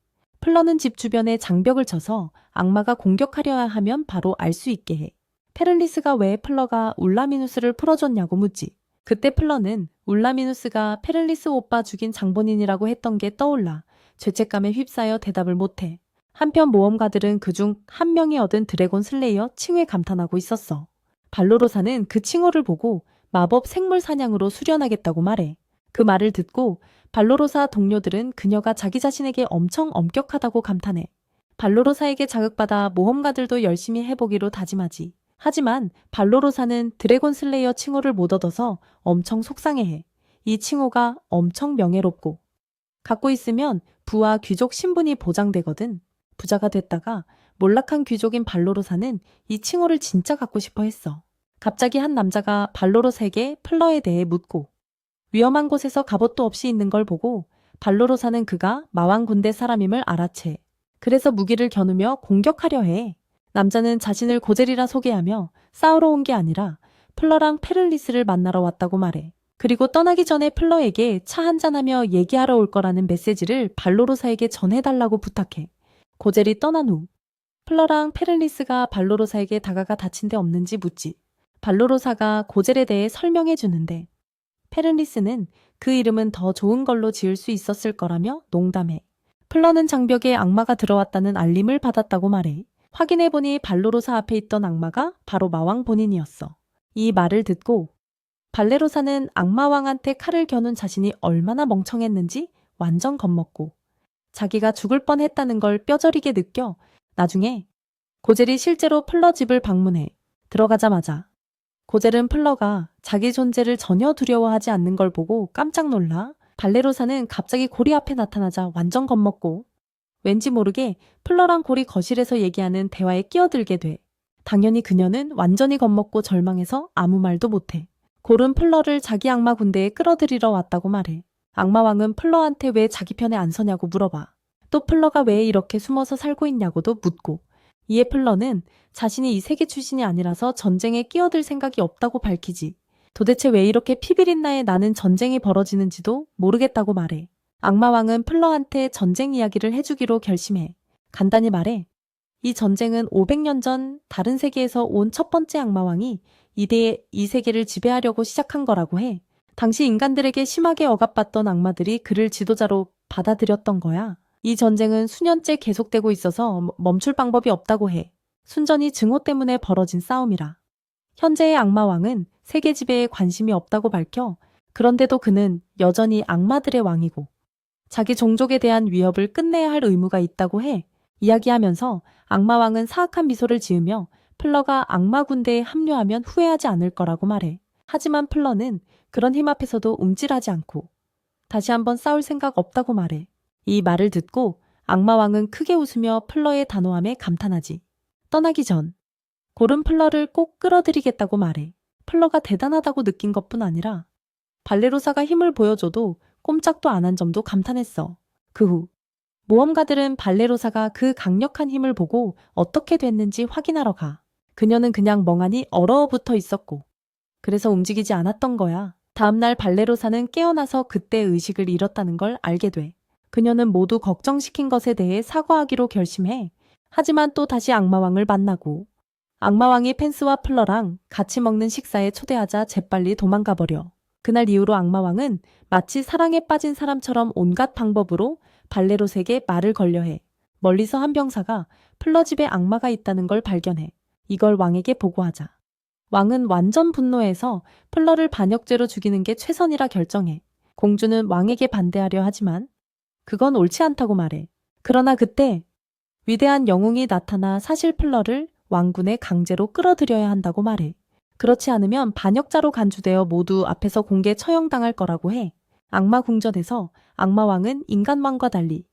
플러는 집 주변에 장벽을 쳐서 악마가 공격하려 하면 바로 알 수 있게 해. 페를리스가 왜 플러가 울라미누스를 풀어줬냐고 묻지. 그때 플러는 울라미누스가 페를리스 오빠 죽인 장본인이라고 했던 게 떠올라 죄책감에 휩싸여 대답을 못해. 한편 모험가들은 그중 한 명이 얻은 드래곤 슬레이어 칭호에 감탄하고 있었어. 발로로사는 그 칭호를 보고 마법 생물 사냥으로 수련하겠다고 말해. 그 말을 듣고 발로로사 동료들은 그녀가 자기 자신에게 엄청 엄격하다고 감탄해. 발로로사에게 자극받아 모험가들도 열심히 해보기로 다짐하지. 하지만 발로로사는 드래곤 슬레이어 칭호를 못 얻어서 엄청 속상해해. 이 칭호가 엄청 명예롭고 갖고 있으면 부와 귀족 신분이 보장되거든. 부자가 됐다가 몰락한 귀족인 발로로사는 이 칭호를 진짜 갖고 싶어 했어. 갑자기 한 남자가 발로로사에게 플러에 대해 묻고 위험한 곳에서 갑옷도 없이 있는 걸 보고 발로로사는 그가 마왕 군대 사람임을 알아채. 그래서 무기를 겨누며 공격하려 해. 남자는 자신을 고젤이라 소개하며 싸우러 온 게 아니라 플러랑 페를리스를 만나러 왔다고 말해. 그리고 떠나기 전에 플러에게 차 한잔하며 얘기하러 올 거라는 메시지를 발로로사에게 전해달라고 부탁해. 고젤이 떠난 후 플러랑 페를리스가 발로로사에게 다가가 다친 데 없는지 묻지. 발로로사가 고젤에 대해 설명해 주는데 페를리스는 그 이름은 더 좋은 걸로 지을 수 있었을 거라며 농담해. 플러는 장벽에 악마가 들어왔다는 알림을 받았다고 말해. 확인해보니 발로로사 앞에 있던 악마가 바로 마왕 본인이었어. 이 말을 듣고 발레로사는 악마왕한테 칼을 겨눈 자신이 얼마나 멍청했는지 완전 겁먹고 자기가 죽을 뻔했다는 걸 뼈저리게 느껴 나중에 고젤이 실제로 플러 집을 방문해 들어가자마자 고젤은 플러가 자기 존재를 전혀 두려워하지 않는 걸 보고 깜짝 놀라 발레로사는 갑자기 고리 앞에 나타나자 완전 겁먹고 왠지 모르게 플러랑 고리 거실에서 얘기하는 대화에 끼어들게 돼. 당연히 그녀는 완전히 겁먹고 절망해서 아무 말도 못해. 골은 플러를 자기 악마 군대에 끌어들이러 왔다고 말해. 악마왕은 플러한테 왜 자기 편에 안 서냐고 물어봐. 또 플러가 왜 이렇게 숨어서 살고 있냐고도 묻고 이에 플러는 자신이 이 세계 출신이 아니라서 전쟁에 끼어들 생각이 없다고 밝히지. 도대체 왜 이렇게 피비린 나에 나는 전쟁이 벌어지는지도 모르겠다고 말해. 악마왕은 플러한테 전쟁 이야기를 해주기로 결심해. 간단히 말해 이 전쟁은 500년 전 다른 세계에서 온 첫 번째 악마왕이 이 세계를 지배하려고 시작한 거라고 해. 당시 인간들에게 심하게 억압받던 악마들이 그를 지도자로 받아들였던 거야. 이 전쟁은 수년째 계속되고 있어서 멈출 방법이 없다고 해. 순전히 증오 때문에 벌어진 싸움이라. 현재의 악마왕은 세계 지배에 관심이 없다고 밝혀 그런데도 그는 여전히 악마들의 왕이고 자기 종족에 대한 위협을 끝내야 할 의무가 있다고 해. 이야기하면서 악마왕은 사악한 미소를 지으며 플러가 악마 군대에 합류하면 후회하지 않을 거라고 말해. 하지만 플러는 그런 힘 앞에서도 움찔하지 않고 다시 한번 싸울 생각 없다고 말해. 이 말을 듣고 악마왕은 크게 웃으며 플러의 단호함에 감탄하지. 떠나기 전 골은 플러를 꼭 끌어들이겠다고 말해. 플러가 대단하다고 느낀 것뿐 아니라 발레로사가 힘을 보여줘도 꼼짝도 안 한 점도 감탄했어. 그 후 모험가들은 발레로사가 그 강력한 힘을 보고 어떻게 됐는지 확인하러 가. 그녀는 그냥 멍하니 얼어붙어 있었고 그래서 움직이지 않았던 거야. 다음날 발레로사는 깨어나서 그때 의식을 잃었다는 걸 알게 돼. 그녀는 모두 걱정시킨 것에 대해 사과하기로 결심해. 하지만 또 다시 악마왕을 만나고 악마왕이 펜스와 플러랑 같이 먹는 식사에 초대하자 재빨리 도망가버려. 그날 이후로 악마왕은 마치 사랑에 빠진 사람처럼 온갖 방법으로 발레로사에게 말을 걸려해. 멀리서 한 병사가 플러 집에 악마가 있다는 걸 발견해. 이걸 왕에게 보고하자. 왕은 완전 분노해서 플러를 반역죄로 죽이는 게 최선이라 결정해. 공주는 왕에게 반대하려 하지만 그건 옳지 않다고 말해. 그러나 그때 위대한 영웅이 나타나 사실 플러를 왕군에 강제로 끌어들여야 한다고 말해. 그렇지 않으면 반역자로 간주되어 모두 앞에서 공개 처형당할 거라고 해. 악마 궁전에서 악마왕은 인간왕과 달리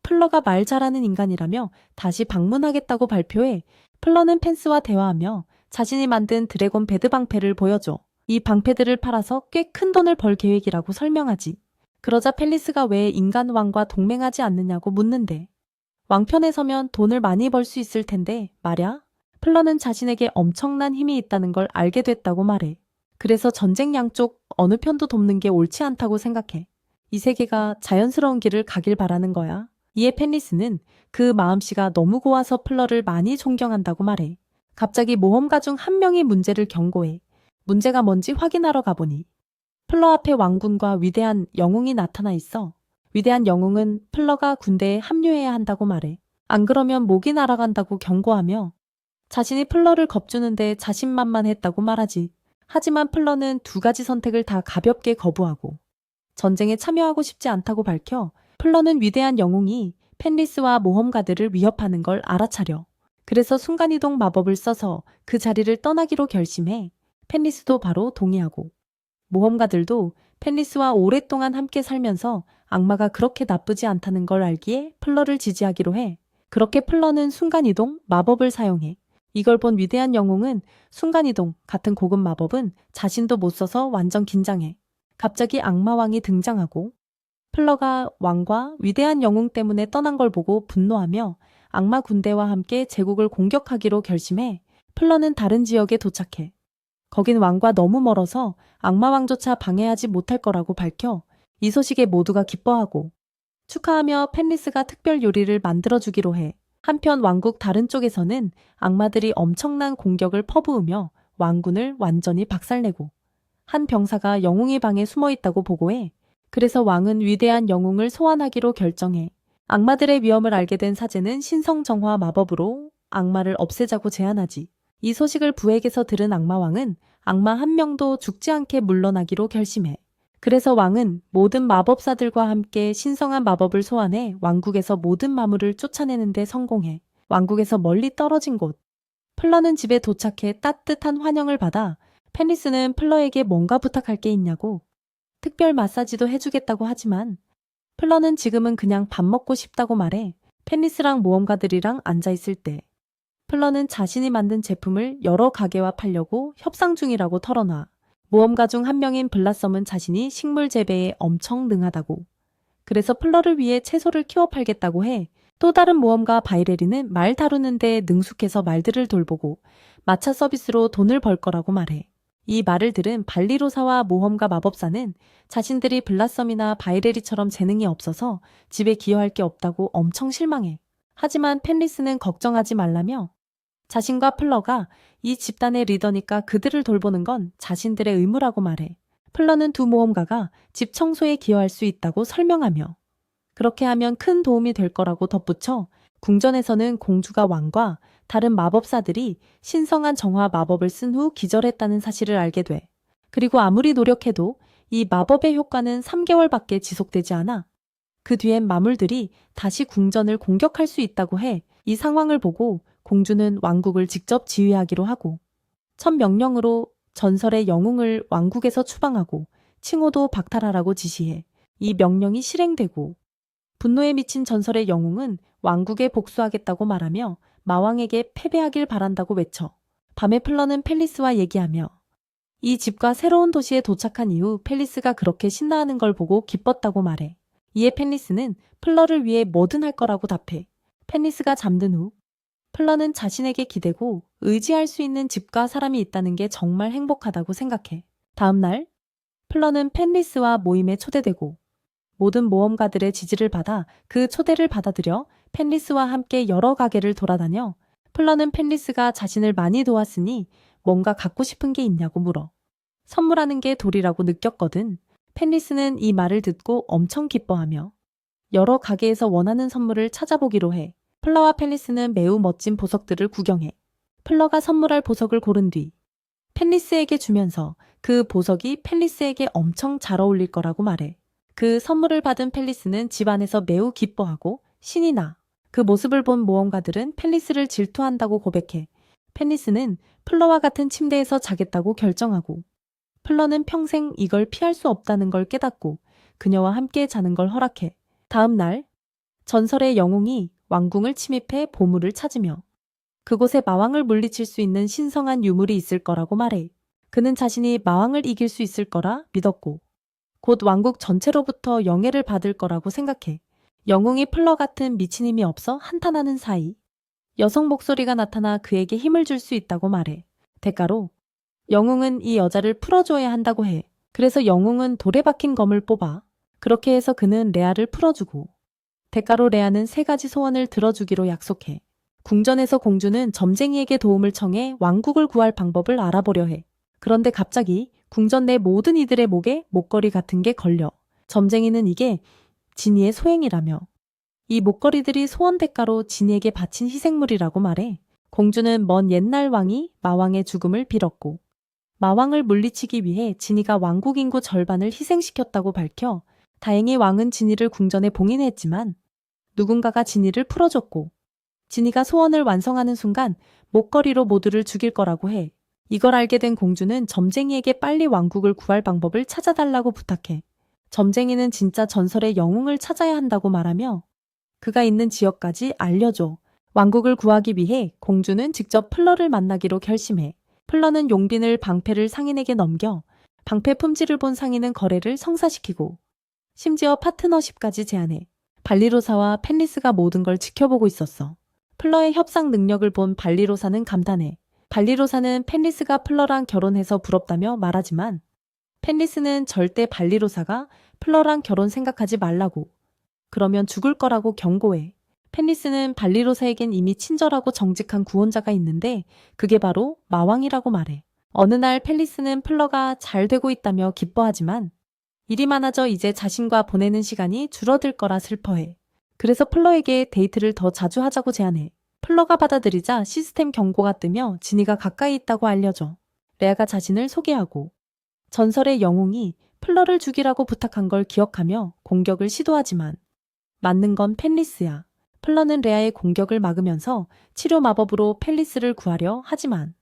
플러가 말 잘하는 인간이라며 다시 방문하겠다고 발표해. 플러는 펜스와 대화하며 자신이 만든 드래곤 배드 방패를 보여줘. 이 방패들을 팔아서 꽤 큰 돈을 벌 계획이라고 설명하지. 그러자 펠리스가 왜 인간왕과 동맹하지 않느냐고 묻는데 왕편에 서면 돈을 많이 벌 수 있을 텐데 말야. 플러는 자신에게 엄청난 힘이 있다는 걸 알게 됐다고 말해. 그래서 전쟁 양쪽 어느 편도 돕는 게 옳지 않다고 생각해. 이 세계가 자연스러운 길을 가길 바라는 거야. 이에 펜리스는 그 마음씨가 너무 고와서 플러를 많이 존경한다고 말해. 갑자기 모험가 중 한 명이 문제를 경고해. 문제가 뭔지 확인하러 가보니 플러 앞에 왕군과 위대한 영웅이 나타나 있어. 위대한 영웅은 플러가 군대에 합류해야 한다고 말해. 안 그러면 목이 날아간다고 경고하며 자신이 플러를 겁주는데 자신만만했다고 말하지. 하지만 플러는 두 가지 선택을 다 가볍게 거부하고 전쟁에 참여하고 싶지 않다고 밝혀 플러는 위대한 영웅이 펜리스와 모험가들을 위협하는 걸 알아차려. 그래서 순간이동 마법을 써서 그 자리를 떠나기로 결심해. 펜리스도 바로 동의하고 모험가들도 펜리스와 오랫동안 함께 살면서 악마가 그렇게 나쁘지 않다는 걸 알기에 플러를 지지하기로 해. 그렇게 플러는 순간이동 마법을 사용해 이걸 본 위대한 영웅은 순간이동 같은 고급 마법은 자신도 못 써서 완전 긴장해. 갑자기 악마왕이 등장하고 플러가 왕과 위대한 영웅 때문에 떠난 걸 보고 분노하며 악마 군대와 함께 제국을 공격하기로 결심해 플러는 다른 지역에 도착해. 거긴 왕과 너무 멀어서 악마왕조차 방해하지 못할 거라고 밝혀 이 소식에 모두가 기뻐하고 축하하며 펜리스가 특별 요리를 만들어주기로 해. 한편 왕국 다른 쪽에서는 악마들이 엄청난 공격을 퍼부으며 왕군을 완전히 박살내고 한 병사가 영웅의 방에 숨어 있다고 보고해. 그래서 왕은 위대한 영웅을 소환하기로 결정해. 악마들의 위험을 알게 된 사제는 신성정화 마법으로 악마를 없애자고 제안하지. 이 소식을 부에게서 들은 악마왕은 악마 한 명도 죽지 않게 물러나기로 결심해. 그래서 왕은 모든 마법사들과 함께 신성한 마법을 소환해 왕국에서 모든 마물을 쫓아내는 데 성공해. 왕국에서 멀리 떨어진 곳. 플러는 집에 도착해 따뜻한 환영을 받아 펜리스는 플러에게 뭔가 부탁할 게 있냐고 특별 마사지도 해주겠다고 하지만 플러는 지금은 그냥 밥 먹고 싶다고 말해. 펜리스랑 모험가들이랑 앉아있을 때 플러는 자신이 만든 제품을 여러 가게와 팔려고 협상 중이라고 털어놔. 모험가 중 한 명인 블라썸은 자신이 식물 재배에 엄청 능하다고. 그래서 플러를 위해 채소를 키워 팔겠다고 해. 또 다른 모험가 바이레리는 말 다루는데 능숙해서 말들을 돌보고 마차 서비스로 돈을 벌 거라고 말해. 이 말을 들은 발리로사와 모험가 마법사는 자신들이 블라썸이나 바이레리처럼 재능이 없어서 집에 기여할 게 없다고 엄청 실망해. 하지만 펜리스는 걱정하지 말라며 자신과 플러가 이 집단의 리더니까 그들을 돌보는 건 자신들의 의무라고 말해. 플러는 두 모험가가 집 청소에 기여할 수 있다고 설명하며 그렇게 하면 큰 도움이 될 거라고 덧붙여 궁전에서는 공주가 왕과 다른 마법사들이 신성한 정화 마법을 쓴 후 기절했다는 사실을 알게 돼. 그리고 아무리 노력해도 이 마법의 효과는 3개월밖에 지속되지 않아. 그 뒤엔 마물들이 다시 궁전을 공격할 수 있다고 해. 이 상황을 보고 공주는 왕국을 직접 지휘하기로 하고 첫 명령으로 전설의 영웅을 왕국에서 추방하고 칭호도 박탈하라고 지시해. 이 명령이 실행되고 분노에 미친 전설의 영웅은 왕국에 복수하겠다고 말하며 마왕에게 패배하길 바란다고 외쳐. 밤에 플러는 펠리스와 얘기하며 이 집과 새로운 도시에 도착한 이후 펠리스가 그렇게 신나하는 걸 보고 기뻤다고 말해. 이에 펠리스는 플러를 위해 뭐든 할 거라고 답해. 펠리스가 잠든 후 플러는 자신에게 기대고 의지할 수 있는 집과 사람이 있다는 게 정말 행복하다고 생각해. 다음 날 플러는 펜리스와 모임에 초대되고 모든 모험가들의 지지를 받아 그 초대를 받아들여 펜리스와 함께 여러 가게를 돌아다녀 플러는 펜리스가 자신을 많이 도왔으니 뭔가 갖고 싶은 게 있냐고 물어. 선물하는 게 도리라고 느꼈거든. 펜리스는 이 말을 듣고 엄청 기뻐하며 여러 가게에서 원하는 선물을 찾아보기로 해. 플러와 펜리스는 매우 멋진 보석들을 구경해. 플러가 선물할 보석을 고른 뒤 펜리스에게 주면서 그 보석이 펜리스에게 엄청 잘 어울릴 거라고 말해. 그 선물을 받은 펜리스는 집안에서 매우 기뻐하고 신이 나. 그 모습을 본 모험가들은 펜리스를 질투한다고 고백해. 펜리스는 플러와 같은 침대에서 자겠다고 결정하고 플러는 평생 이걸 피할 수 없다는 걸 깨닫고 그녀와 함께 자는 걸 허락해. 다음 날 전설의 영웅이 왕궁을 침입해 보물을 찾으며 그곳에 마왕을 물리칠 수 있는 신성한 유물이 있을 거라고 말해. 그는 자신이 마왕을 이길 수 있을 거라 믿었고 곧 왕국 전체로부터 영예를 받을 거라고 생각해. 영웅이 플러 같은 미친 힘이 없어 한탄하는 사이 여성 목소리가 나타나 그에게 힘을 줄 수 있다고 말해. 대가로 영웅은 이 여자를 풀어줘야 한다고 해. 그래서 영웅은 돌에 박힌 검을 뽑아. 그렇게 해서 그는 레아를 풀어주고 대가로 레아는 3가지 소원을 들어주기로 약속해. 궁전에서 공주는 점쟁이에게 도움을 청해 왕국을 구할 방법을 알아보려 해. 그런데 갑자기 궁전 내 모든 이들의 목에 목걸이 같은 게 걸려. 점쟁이는 이게 지니의 소행이라며 이 목걸이들이 소원 대가로 지니에게 바친 희생물이라고 말해. 공주는 먼 옛날 왕이 마왕의 죽음을 빌었고 마왕을 물리치기 위해 지니가 왕국 인구 절반을 희생시켰다고 밝혀 다행히 왕은 지니를 궁전에 봉인했지만 누군가가 지니를 풀어줬고 지니가 소원을 완성하는 순간 목걸이로 모두를 죽일 거라고 해. 이걸 알게 된 공주는 점쟁이에게 빨리 왕국을 구할 방법을 찾아달라고 부탁해. 점쟁이는 진짜 전설의 영웅을 찾아야 한다고 말하며 그가 있는 지역까지 알려줘. 왕국을 구하기 위해 공주는 직접 플러를 만나기로 결심해. 플러는 용빈을 방패를 상인에게 넘겨 방패 품질을 본 상인은 거래를 성사시키고 심지어 파트너십까지 제안해. 발리로사와 펜리스가 모든 걸 지켜보고 있었어. 플러의 협상 능력을 본 발리로사는 감탄해. 발리로사는 펜리스가 플러랑 결혼해서 부럽다며 말하지만 펜리스는 절대 발리로사가 플러랑 결혼 생각하지 말라고. 그러면 죽을 거라고 경고해. 펜리스는 발리로사에겐 이미 친절하고 정직한 구원자가 있는데 그게 바로 마왕이라고 말해. 어느 날 펜리스는 플러가 잘 되고 있다며 기뻐하지만 일이 많아져 이제 자신과 보내는 시간이 줄어들 거라 슬퍼해. 그래서 플러에게 데이트를 더 자주 하자고 제안해. 플러가 받아들이자 시스템 경고가 뜨며 지니가 가까이 있다고 알려줘. 레아가 자신을 소개하고 전설의 영웅이 플러를 죽이라고 부탁한 걸 기억하며 공격을 시도하지만 맞는 건 펜리스야. 플러는 레아의 공격을 막으면서 치료 마법으로 펜리스를 구하려 하지만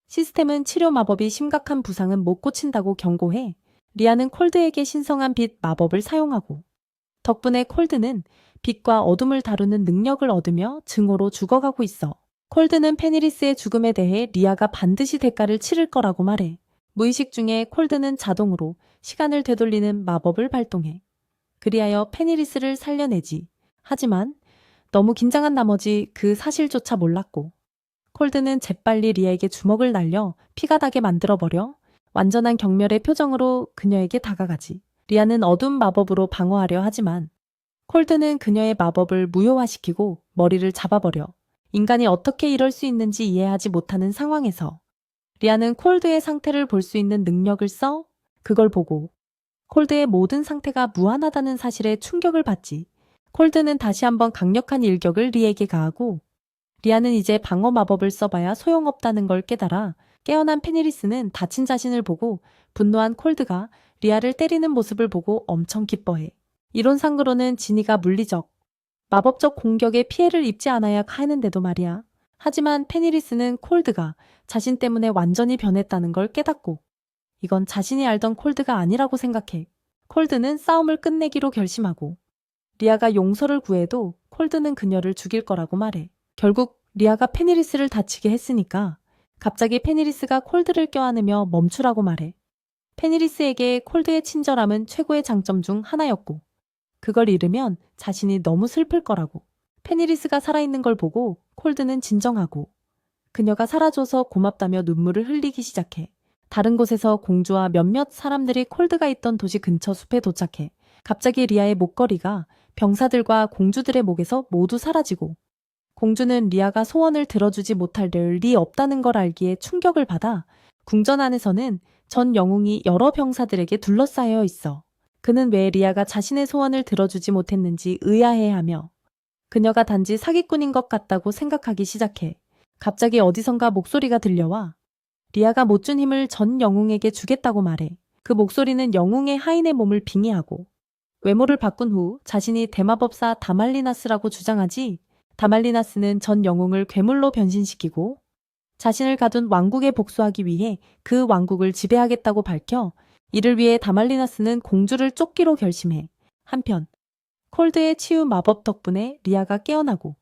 시스템은 치료 마법이 심각한 부상은 못 고친다고 경고해. 리아는 콜드에게 신성한 빛 마법을 사용하고 덕분에 콜드는 빛과 어둠을 다루는 능력을 얻으며 증오로 죽어가고 있어. 콜드는 페니리스의 죽음에 대해 리아가 반드시 대가를 치를 거라고 말해. 무의식 중에 콜드는 자동으로 시간을 되돌리는 마법을 발동해. 그리하여 페니리스를 살려내지. 하지만 너무 긴장한 나머지 그 사실조차 몰랐고 콜드는 재빨리 리아에게 주먹을 날려 피가 나게 만들어버려 완전한 경멸의 표정으로 그녀에게 다가가지. 리아는 어둠 마법으로 방어하려 하지만 콜드는 그녀의 마법을 무효화시키고 머리를 잡아버려. 인간이 어떻게 이럴 수 있는지 이해하지 못하는 상황에서 리아는 콜드의 상태를 볼 수 있는 능력을 써 그걸 보고 콜드의 모든 상태가 무한하다는 사실에 충격을 받지. 콜드는 다시 한번 강력한 일격을 리에게 가하고 리아는 이제 방어 마법을 써봐야 소용없다는 걸 깨달아 깨어난 페니리스는 다친 자신을 보고 분노한 콜드가 리아를 때리는 모습을 보고 엄청 기뻐해. 이론상으로는 지니가 물리적, 마법적 공격에 피해를 입지 않아야 하는데도 말이야. 하지만 페니리스는 콜드가 자신 때문에 완전히 변했다는 걸 깨닫고 이건 자신이 알던 콜드가 아니라고 생각해. 콜드는 싸움을 끝내기로 결심하고 리아가 용서를 구해도 콜드는 그녀를 죽일 거라고 말해. 결국 리아가 페니리스를 다치게 했으니까 갑자기 페니리스가 콜드를 껴안으며 멈추라고 말해. 페니리스에게 콜드의 친절함은 최고의 장점 중 하나였고 그걸 잃으면 자신이 너무 슬플 거라고. 페니리스가 살아있는 걸 보고 콜드는 진정하고 그녀가 사라져서 고맙다며 눈물을 흘리기 시작해. 다른 곳에서 공주와 몇몇 사람들이 콜드가 있던 도시 근처 숲에 도착해. 갑자기 리아의 목걸이가 병사들과 공주들의 목에서 모두 사라지고 공주는 리아가 소원을 들어주지 못할 리 없다는 걸 알기에 충격을 받아 궁전 안에서는 전 영웅이 여러 병사들에게 둘러싸여 있어. 그는 왜 리아가 자신의 소원을 들어주지 못했는지 의아해하며 그녀가 단지 사기꾼인 것 같다고 생각하기 시작해. 갑자기 어디선가 목소리가 들려와 리아가 못 준 힘을 전 영웅에게 주겠다고 말해. 그 목소리는 영웅의 하인의 몸을 빙의하고 외모를 바꾼 후 자신이 대마법사 다말리나스라고 주장하지. 다말리나스는 전 영웅을 괴물로 변신시키고 자신을 가둔 왕국에 복수하기 위해 그 왕국을 지배하겠다고 밝혀 이를 위해 다말리나스는 공주를 쫓기로 결심해. 한편 콜드의 치유 마법 덕분에 리아가 깨어나고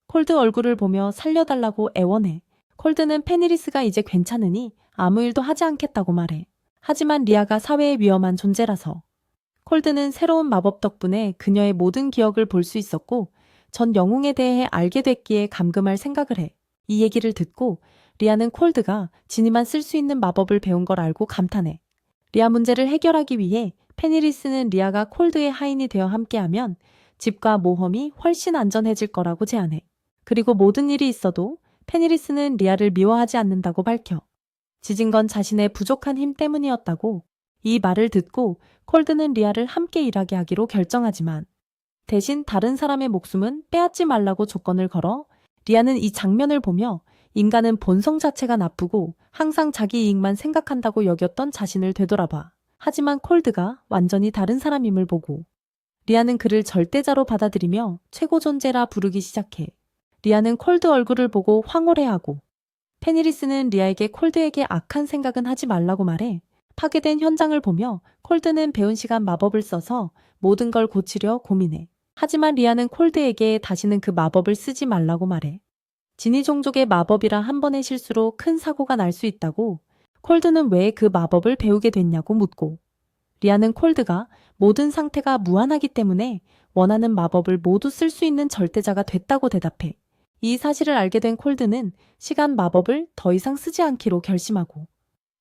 콜드 얼굴을 보며 살려달라고 애원해. 콜드는 페니리스가 이제 괜찮으니 아무 일도 하지 않겠다고 말해. 하지만 리아가 사회에 위험한 존재라서 콜드는 새로운 마법 덕분에 그녀의 모든 기억을 볼 수 있었고 전 영웅에 대해 알게 됐기에 감금할 생각을 해. 이 얘기를 듣고 리아는 콜드가 지니만 쓸 수 있는 마법을 배운 걸 알고 감탄해. 리아 문제를 해결하기 위해 페니리스는 리아가 콜드의 하인이 되어 함께하면 집과 모험이 훨씬 안전해질 거라고 제안해. 그리고 모든 일이 있어도 페니리스는 리아를 미워하지 않는다고 밝혀. 지진 건 자신의 부족한 힘 때문이었다고. 이 말을 듣고 콜드는 리아를 함께 일하게 하기로 결정하지만 대신 다른 사람의 목숨은 빼앗지 말라고 조건을 걸어 리아는 이 장면을 보며 인간은 본성 자체가 나쁘고 항상 자기 이익만 생각한다고 여겼던 자신을 되돌아봐. 하지만 콜드가 완전히 다른 사람임을 보고 리아는 그를 절대자로 받아들이며 최고 존재라 부르기 시작해. 리아는 콜드 얼굴을 보고 황홀해하고 페니리스는 리아에게 콜드에게 악한 생각은 하지 말라고 말해. 파괴된 현장을 보며 콜드는 배운 시간 마법을 써서 모든 걸 고치려 고민해. 하지만 리아는 콜드에게 다시는 그 마법을 쓰지 말라고 말해. 지니 종족의 마법이라 한 번의 실수로 큰 사고가 날 수 있다고, 콜드는 왜 그 마법을 배우게 됐냐고 묻고, 리아는 콜드가 모든 상태가 무한하기 때문에 원하는 마법을 모두 쓸 수 있는 절대자가 됐다고 대답해. 이 사실을 알게 된 콜드는 시간 마법을 더 이상 쓰지 않기로 결심하고,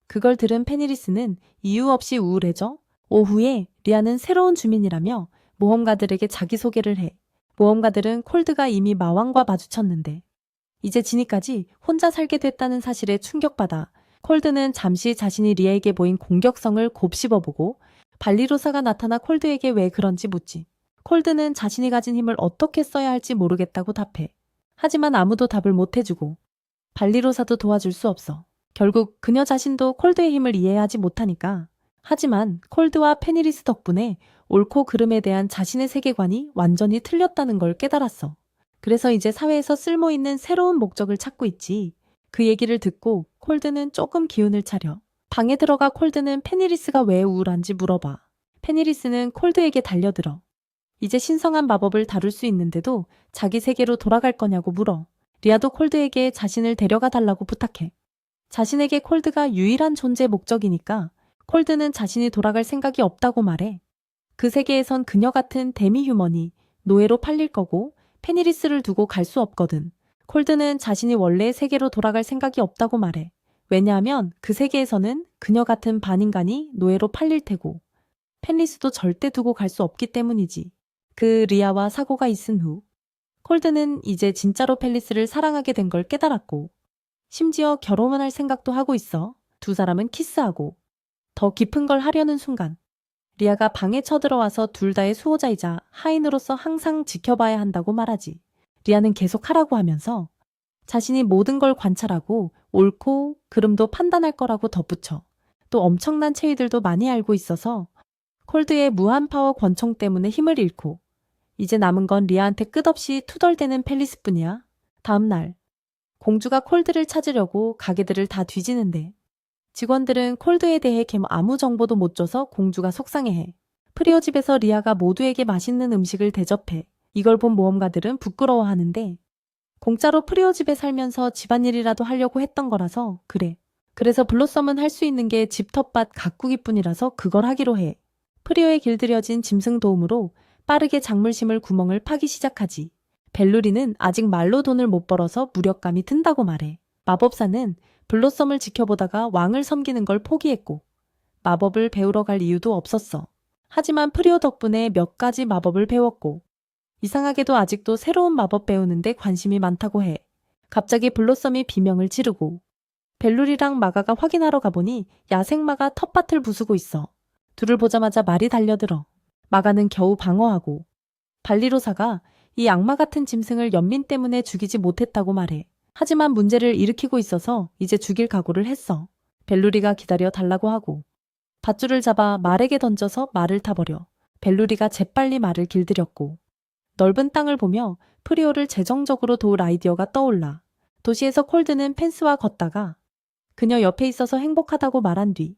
그걸 들은 페니리스는 이유 없이 우울해져 오후에 리아는 새로운 주민이라며 모험가들에게 자기소개를 해. 모험가들은 콜드가 이미 마왕과 마주쳤는데 이제 지니까지 혼자 살게 됐다는 사실에 충격받아 콜드는 잠시 자신이 리아에게 보인 공격성을 곱씹어보고 발리로사가 나타나 콜드에게 왜 그런지 묻지. 콜드는 자신이 가진 힘을 어떻게 써야 할지 모르겠다고 답해. 하지만 아무도 답을 못 해주고 발리로사도 도와줄 수 없어. 결국 그녀 자신도 콜드의 힘을 이해하지 못하니까. 하지만 콜드와 페니리스 덕분에 옳고 그름에 대한 자신의 세계관이 완전히 틀렸다는 걸 깨달았어. 그래서 이제 사회에서 쓸모있는 새로운 목적을 찾고 있지. 그 얘기를 듣고 콜드는 조금 기운을 차려. 방에 들어가 콜드는 페니리스가 왜 우울한지 물어봐. 페니리스는 콜드에게 달려들어. 이제 신성한 마법을 다룰 수 있는데도 자기 세계로 돌아갈 거냐고 물어. 리아도 콜드에게 자신을 데려가 달라고 부탁해. 자신에게 콜드가 유일한 존재 목적이니까 콜드는 자신이 돌아갈 생각이 없다고 말해. 그 세계에선 그녀 같은 데미 휴먼이 노예로 팔릴 거고 페니리스를 두고 갈 수 없거든. 콜드는 자신이 원래의 세계로 돌아갈 생각이 없다고 말해. 왜냐하면 그 세계에서는 그녀 같은 반인간이 노예로 팔릴 테고 펜리스도 절대 두고 갈 수 없기 때문이지. 그 리아와 사고가 있은 후 콜드는 이제 진짜로 펠리스를 사랑하게 된 걸 깨달았고 심지어 결혼을 할 생각도 하고 있어. 두 사람은 키스하고 더 깊은 걸 하려는 순간 리아가 방에 쳐들어와서 둘 다의 수호자이자 하인으로서 항상 지켜봐야 한다고 말하지. 리아는 계속 하라고 하면서 자신이 모든 걸 관찰하고 옳고 그름도 판단할 거라고 덧붙여. 또 엄청난 체위들도 많이 알고 있어서 콜드의 무한 파워 권총 때문에 힘을 잃고 이제 남은 건 리아한테 끝없이 투덜대는 펠리스뿐이야. 다음 날 공주가 콜드를 찾으려고 가게들을 다 뒤지는데 직원들은 콜드에 대해 아무 정보도 못 줘서 공주가 속상해해. 프리오 집에서 리아가 모두에게 맛있는 음식을 대접해. 이걸 본 모험가들은 부끄러워하는데 공짜로 프리오 집에 살면서 집안일이라도 하려고 했던 거라서 그래. 그래서 블로썸은 할 수 있는 게 집 텃밭 가꾸기뿐이라서 그걸 하기로 해. 프리오에 길들여진 짐승 도움으로 빠르게 작물 심을 구멍을 파기 시작하지. 벨루리는 아직 말로 돈을 못 벌어서 무력감이 든다고 말해. 마법사는 블로썸을 지켜보다가 왕을 섬기는 걸 포기했고 마법을 배우러 갈 이유도 없었어. 하지만 프리오 덕분에 몇 가지 마법을 배웠고 이상하게도 아직도 새로운 마법 배우는데 관심이 많다고 해. 갑자기 블로썸이 비명을 지르고 벨루리랑 마가가 확인하러 가보니 야생마가 텃밭을 부수고 있어. 둘을 보자마자 말이 달려들어. 마가는 겨우 방어하고 발리로사가 이 악마 같은 짐승을 연민 때문에 죽이지 못했다고 말해. 하지만 문제를 일으키고 있어서 이제 죽일 각오를 했어. 벨루리가 기다려 달라고 하고 밧줄을 잡아 말에게 던져서 말을 타버려. 벨루리가 재빨리 말을 길들였고 넓은 땅을 보며 프리오를 재정적으로 도울 아이디어가 떠올라. 도시에서 콜드는 펜스와 걷다가 그녀 옆에 있어서 행복하다고 말한 뒤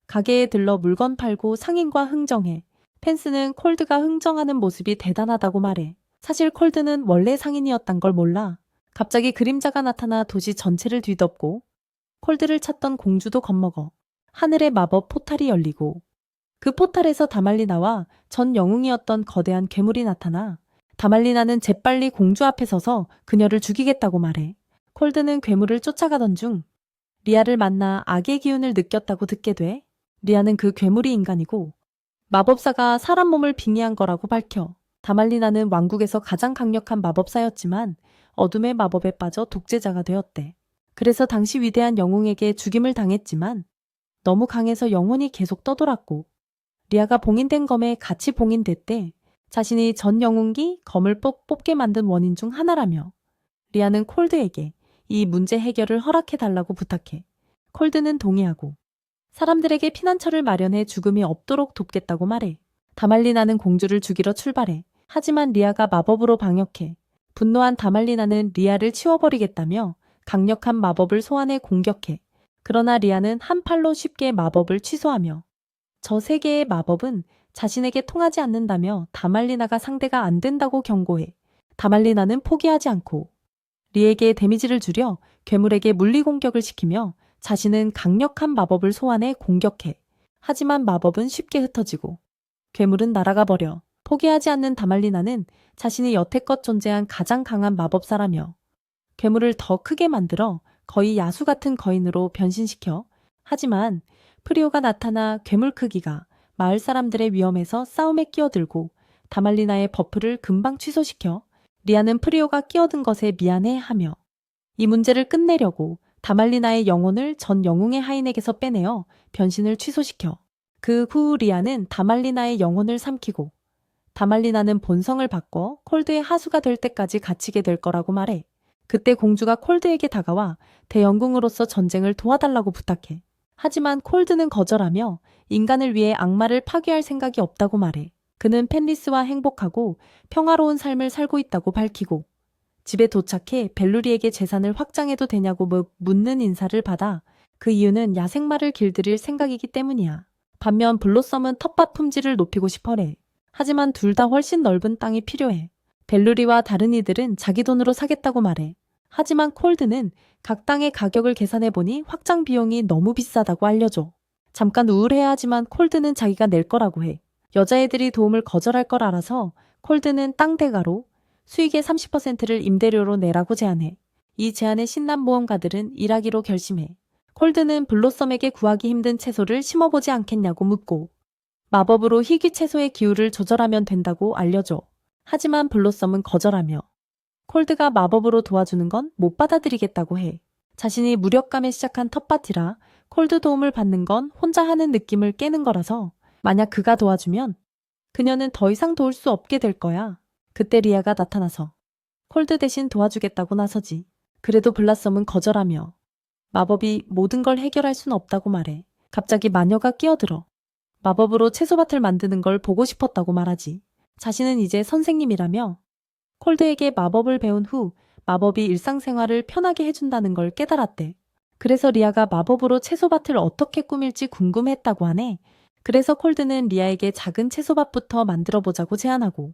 가게에 들러 물건 팔고 상인과 흥정해. 펜스는 콜드가 흥정하는 모습이 대단하다고 말해. 사실 콜드는 원래 상인이었단 걸 몰라. 갑자기 그림자가 나타나 도시 전체를 뒤덮고 콜드를 찾던 공주도 겁먹어. 하늘의 마법 포탈이 열리고 그 포탈에서 다말리나와 전 영웅이었던 거대한 괴물이 나타나 다말리나는 재빨리 공주 앞에 서서 그녀를 죽이겠다고 말해. 콜드는 괴물을 쫓아가던 중 리아를 만나 악의 기운을 느꼈다고 듣게 돼. 리아는 그 괴물이 인간이고 마법사가 사람 몸을 빙의한 거라고 밝혀. 다말리나는 왕국에서 가장 강력한 마법사였지만 어둠의 마법에 빠져 독재자가 되었대. 그래서 당시 위대한 영웅에게 죽임을 당했지만 너무 강해서 영혼이 계속 떠돌았고 리아가 봉인된 검에 같이 봉인됐대. 자신이 전 영웅기 검을 뽑게 만든 원인 중 하나라며 리아는 콜드에게 이 문제 해결을 허락해달라고 부탁해. 콜드는 동의하고 사람들에게 피난처를 마련해 죽음이 없도록 돕겠다고 말해. 다말리나는 공주를 죽이러 출발해. 하지만 리아가 마법으로 방역해. 분노한 다말리나는 리아를 치워버리겠다며 강력한 마법을 소환해 공격해. 그러나 리아는 한 팔로 쉽게 마법을 취소하며 저 세 개의 마법은 자신에게 통하지 않는다며 다말리나가 상대가 안 된다고 경고해. 다말리나는 포기하지 않고 리에게 데미지를 주려 괴물에게 물리 공격을 시키며 자신은 강력한 마법을 소환해 공격해. 하지만 마법은 쉽게 흩어지고 괴물은 날아가 버려. 포기하지 않는 다말리나는 자신이 여태껏 존재한 가장 강한 마법사라며 괴물을 더 크게 만들어 거의 야수 같은 거인으로 변신시켜. 하지만 프리오가 나타나 괴물 크기가 마을 사람들의 위험에서 싸움에 끼어들고 다말리나의 버프를 금방 취소시켜 리아는 프리오가 끼어든 것에 미안해하며 이 문제를 끝내려고 다말리나의 영혼을 전 영웅의 하인에게서 빼내어 변신을 취소시켜. 그 후 리아는 다말리나의 영혼을 삼키고 다말리나는 본성을 바꿔 콜드의 하수가 될 때까지 갇히게 될 거라고 말해. 그때 공주가 콜드에게 다가와 대영궁으로서 전쟁을 도와달라고 부탁해. 하지만 콜드는 거절하며 인간을 위해 악마를 파괴할 생각이 없다고 말해. 그는 펜리스와 행복하고 평화로운 삶을 살고 있다고 밝히고 집에 도착해 벨루리에게 재산을 확장해도 되냐고 묻는 인사를 받아 그 이유는 야생마를 길들일 생각이기 때문이야. 반면 블로썸은 텃밭 품질을 높이고 싶어래. 하지만 둘 다 훨씬 넓은 땅이 필요해. 벨루리와 다른 이들은 자기 돈으로 사겠다고 말해. 하지만 콜드는 각 땅의 가격을 계산해보니 확장 비용이 너무 비싸다고 알려줘. 잠깐 우울해하지만 콜드는 자기가 낼 거라고 해. 여자애들이 도움을 거절할 걸 알아서 콜드는 땅 대가로 수익의 30%를 임대료로 내라고 제안해. 이 제안에 신난 모험가들은 일하기로 결심해. 콜드는 블로썸에게 구하기 힘든 채소를 심어보지 않겠냐고 묻고 마법으로 희귀 채소의 기후를 조절하면 된다고 알려줘. 하지만 블로썸은 거절하며 콜드가 마법으로 도와주는 건 못 받아들이겠다고 해. 자신이 무력감에 시작한 텃밭이라 콜드 도움을 받는 건 혼자 하는 느낌을 깨는 거라서 만약 그가 도와주면 그녀는 더 이상 도울 수 없게 될 거야. 그때 리아가 나타나서 콜드 대신 도와주겠다고 나서지. 그래도 블라썸은 거절하며 마법이 모든 걸 해결할 순 없다고 말해. 갑자기 마녀가 끼어들어 마법으로 채소밭을 만드는 걸 보고 싶었다고 말하지. 자신은 이제 선생님이라며 콜드에게 마법을 배운 후 마법이 일상생활을 편하게 해준다는 걸 깨달았대. 그래서 리아가 마법으로 채소밭을 어떻게 꾸밀지 궁금했다고 하네. 그래서 콜드는 리아에게 작은 채소밭부터 만들어보자고 제안하고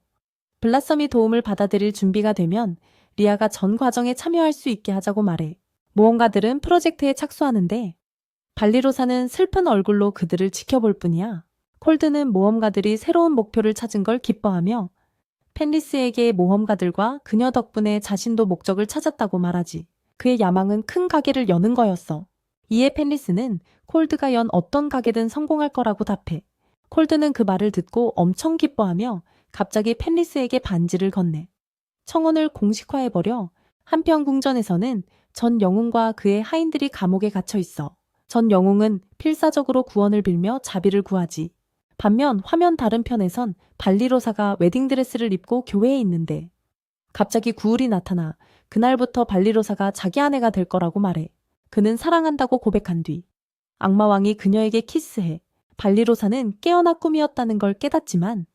블라썸이 도움을 받아들일 준비가 되면 리아가 전 과정에 참여할 수 있게 하자고 말해. 모험가들은 프로젝트에 착수하는데 발리로사는 슬픈 얼굴로 그들을 지켜볼 뿐이야. 콜드는 모험가들이 새로운 목표를 찾은 걸 기뻐하며 펜리스에게 모험가들과 그녀 덕분에 자신도 목적을 찾았다고 말하지. 그의 야망은 큰 가게를 여는 거였어. 이에 펜리스는 콜드가 연 어떤 가게든 성공할 거라고 답해. 콜드는 그 말을 듣고 엄청 기뻐하며 갑자기 펜리스에게 반지를 건네. 청혼을 공식화해버려. 한편 궁전에서는 전 영웅과 그의 하인들이 감옥에 갇혀 있어. 전 영웅은 필사적으로 구원을 빌며 자비를 구하지. 반면 화면 다른 편에선 발리로사가 웨딩드레스를 입고 교회에 있는데 갑자기 구울이 나타나 그날부터 발리로사가 자기 아내가 될 거라고 말해. 그는 사랑한다고 고백한 뒤 악마왕이 그녀에게 키스해. 발리로사는 깨어나 꿈이었다는 걸 깨닫지만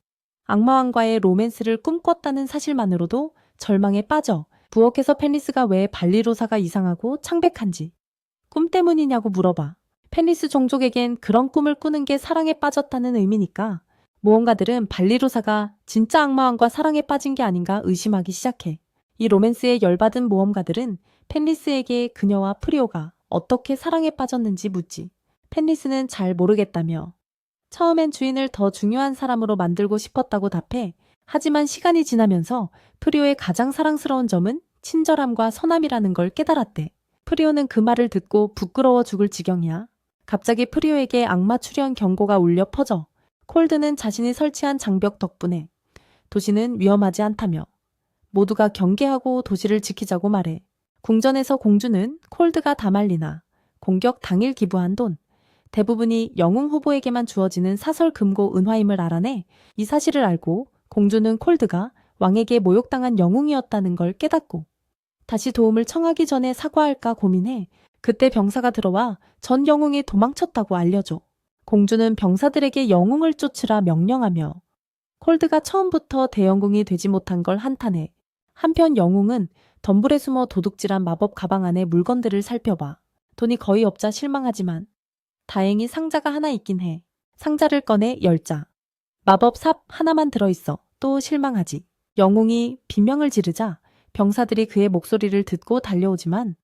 악마왕과의 로맨스를 꿈꿨다는 사실만으로도 절망에 빠져 부엌에서 펜리스가 왜 발리로사가 이상하고 창백한지 꿈 때문이냐고 물어봐. 펜리스 종족에겐 그런 꿈을 꾸는 게 사랑에 빠졌다는 의미니까 모험가들은 발리로사가 진짜 악마왕과 사랑에 빠진 게 아닌가 의심하기 시작해. 이 로맨스에 열받은 모험가들은 펜리스에게 그녀와 프리오가 어떻게 사랑에 빠졌는지 묻지. 펜리스는 잘 모르겠다며 처음엔 주인을 더 중요한 사람으로 만들고 싶었다고 답해. 하지만 시간이 지나면서 프리오의 가장 사랑스러운 점은 친절함과 선함이라는 걸 깨달았대. 프리오는 그 말을 듣고 부끄러워 죽을 지경이야. 갑자기 프리오에게 악마 출현 경고가 울려 퍼져 콜드는 자신이 설치한 장벽 덕분에 도시는 위험하지 않다며 모두가 경계하고 도시를 지키자고 말해. 궁전에서 공주는 콜드가 다말리나 공격 당일 기부한 돈 대부분이 영웅 후보에게만 주어지는 사설 금고 은화임을 알아내. 이 사실을 알고 공주는 콜드가 왕에게 모욕당한 영웅이었다는 걸 깨닫고 다시 도움을 청하기 전에 사과할까 고민해. 그때 병사가 들어와 전 영웅이 도망쳤다고 알려줘. 공주는 병사들에게 영웅을 쫓으라 명령하며 콜드가 처음부터 대영웅이 되지 못한 걸 한탄해. 한편 영웅은 덤불에 숨어 도둑질한 마법 가방 안에 물건들을 살펴봐. 돈이 거의 없자 실망하지만 다행히 상자가 하나 있긴 해. 상자를 꺼내 열자. 마법 삽 하나만 들어있어. 또 실망하지. 영웅이 비명을 지르자 병사들이 그의 목소리를 듣고 달려오지만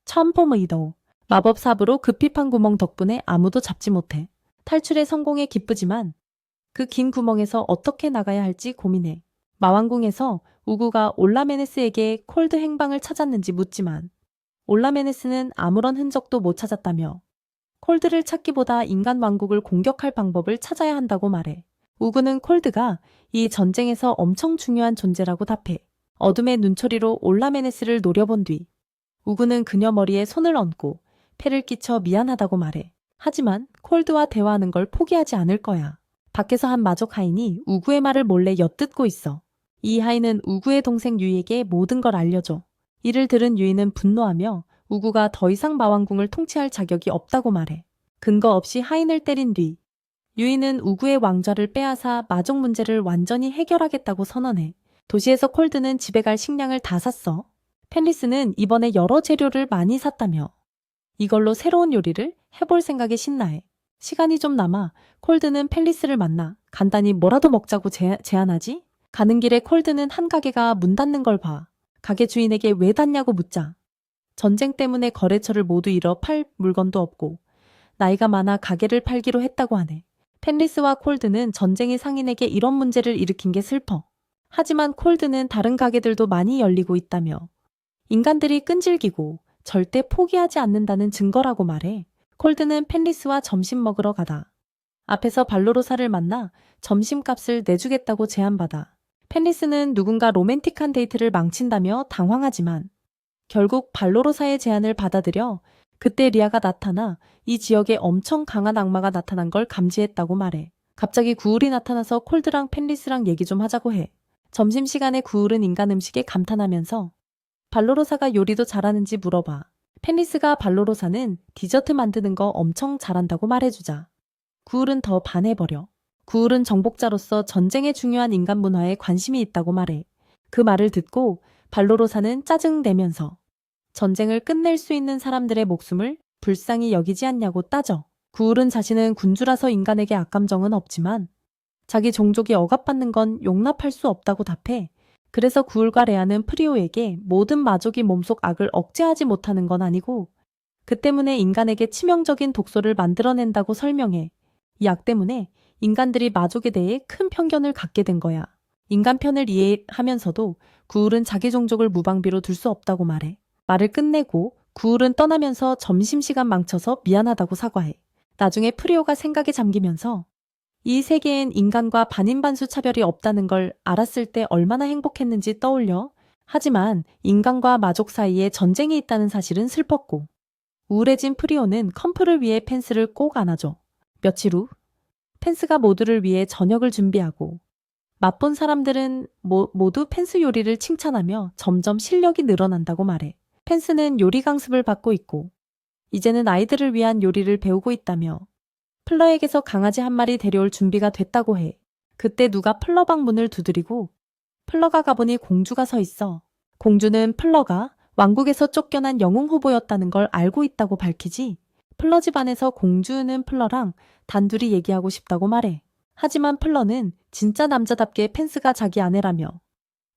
천포무이도 마법삽으로 급히 판 구멍 덕분에 아무도 잡지 못해 탈출에 성공해 기쁘지만 그 긴 구멍에서 어떻게 나가야 할지 고민해. 마왕궁에서 우구가 올라메네스에게 콜드 행방을 찾았는지 묻지만 올라메네스는 아무런 흔적도 못 찾았다며 콜드를 찾기보다 인간 왕국을 공격할 방법을 찾아야 한다고 말해. 우구는 콜드가 이 전쟁에서 엄청 중요한 존재라고 답해. 어둠의 눈초리로 올라메네스를 노려본 뒤 우구는 그녀 머리에 손을 얹고 패를 끼쳐 미안하다고 말해. 하지만 콜드와 대화하는 걸 포기하지 않을 거야. 밖에서 한 마족 하인이 우구의 말을 몰래 엿듣고 있어. 이 하인은 우구의 동생 유이에게 모든 걸 알려줘. 이를 들은 유이는 분노하며 우구가 더 이상 마왕궁을 통치할 자격이 없다고 말해. 근거 없이 하인을 때린 뒤 유이는 우구의 왕좌를 빼앗아 마족 문제를 완전히 해결하겠다고 선언해. 도시에서 콜드는 집에 갈 식량을 다 샀어. 펜리스는 이번에 여러 재료를 많이 샀다며 이걸로 새로운 요리를 해볼 생각에 신나해. 시간이 좀 남아 콜드는 펠리스를 만나 간단히 뭐라도 먹자고 제안하지? 가는 길에 콜드는 한 가게가 문 닫는 걸 봐. 가게 주인에게 왜 닫냐고 묻자. 전쟁 때문에 거래처를 모두 잃어 팔 물건도 없고 나이가 많아 가게를 팔기로 했다고 하네. 펜리스와 콜드는 전쟁의 상인에게 이런 문제를 일으킨 게 슬퍼. 하지만 콜드는 다른 가게들도 많이 열리고 있다며 인간들이 끈질기고 절대 포기하지 않는다는 증거라고 말해. 콜드는 펜리스와 점심 먹으러 가다. 앞에서 발로로사를 만나 점심값을 내주겠다고 제안받아. 펜리스는 누군가 로맨틱한 데이트를 망친다며 당황하지만 결국 발로로사의 제안을 받아들여 그때 리아가 나타나 이 지역에 엄청 강한 악마가 나타난 걸 감지했다고 말해. 갑자기 구울이 나타나서 콜드랑 펜리스랑 얘기 좀 하자고 해. 점심시간에 구울은 인간 음식에 감탄하면서 발로로사가 요리도 잘하는지 물어봐. 펜리스가 발로로사는 디저트 만드는 거 엄청 잘한다고 말해주자. 구울은 더 반해버려. 구울은 정복자로서 전쟁에 중요한 인간 문화에 관심이 있다고 말해. 그 말을 듣고 발로로사는 짜증내면서 전쟁을 끝낼 수 있는 사람들의 목숨을 불쌍히 여기지 않냐고 따져. 구울은 자신은 군주라서 인간에게 악감정은 없지만 자기 종족이 억압받는 건 용납할 수 없다고 답해. 그래서 구울과 레아는 프리오에게 모든 마족이 몸속 악을 억제하지 못하는 건 아니고 그 때문에 인간에게 치명적인 독소를 만들어낸다고 설명해. 이 악 때문에 인간들이 마족에 대해 큰 편견을 갖게 된 거야. 인간 편을 이해하면서도 구울은 자기 종족을 무방비로 둘 수 없다고 말해. 말을 끝내고 구울은 떠나면서 점심시간 망쳐서 미안하다고 사과해. 나중에 프리오가 생각에 잠기면서 이 세계엔 인간과 반인반수 차별이 없다는 걸 알았을 때 얼마나 행복했는지 떠올려. 하지만 인간과 마족 사이에 전쟁이 있다는 사실은 슬펐고 우울해진 프리오는 컴프를 위해 펜스를 꼭 안아줘. 며칠 후 펜스가 모두를 위해 저녁을 준비하고 맛본 사람들은 모두 펜스 요리를 칭찬하며 점점 실력이 늘어난다고 말해. 펜스는 요리 강습을 받고 있고 이제는 아이들을 위한 요리를 배우고 있다며 플러에게서 강아지 한 마리 데려올 준비가 됐다고 해. 그때 누가 플러방 문을 두드리고 플러가 가보니 공주가 서 있어. 공주는 플러가 왕국에서 쫓겨난 영웅 후보였다는 걸 알고 있다고 밝히지. 플러 집안에서 공주는 플러랑 단둘이 얘기하고 싶다고 말해. 하지만 플러는 진짜 남자답게 펜스가 자기 아내라며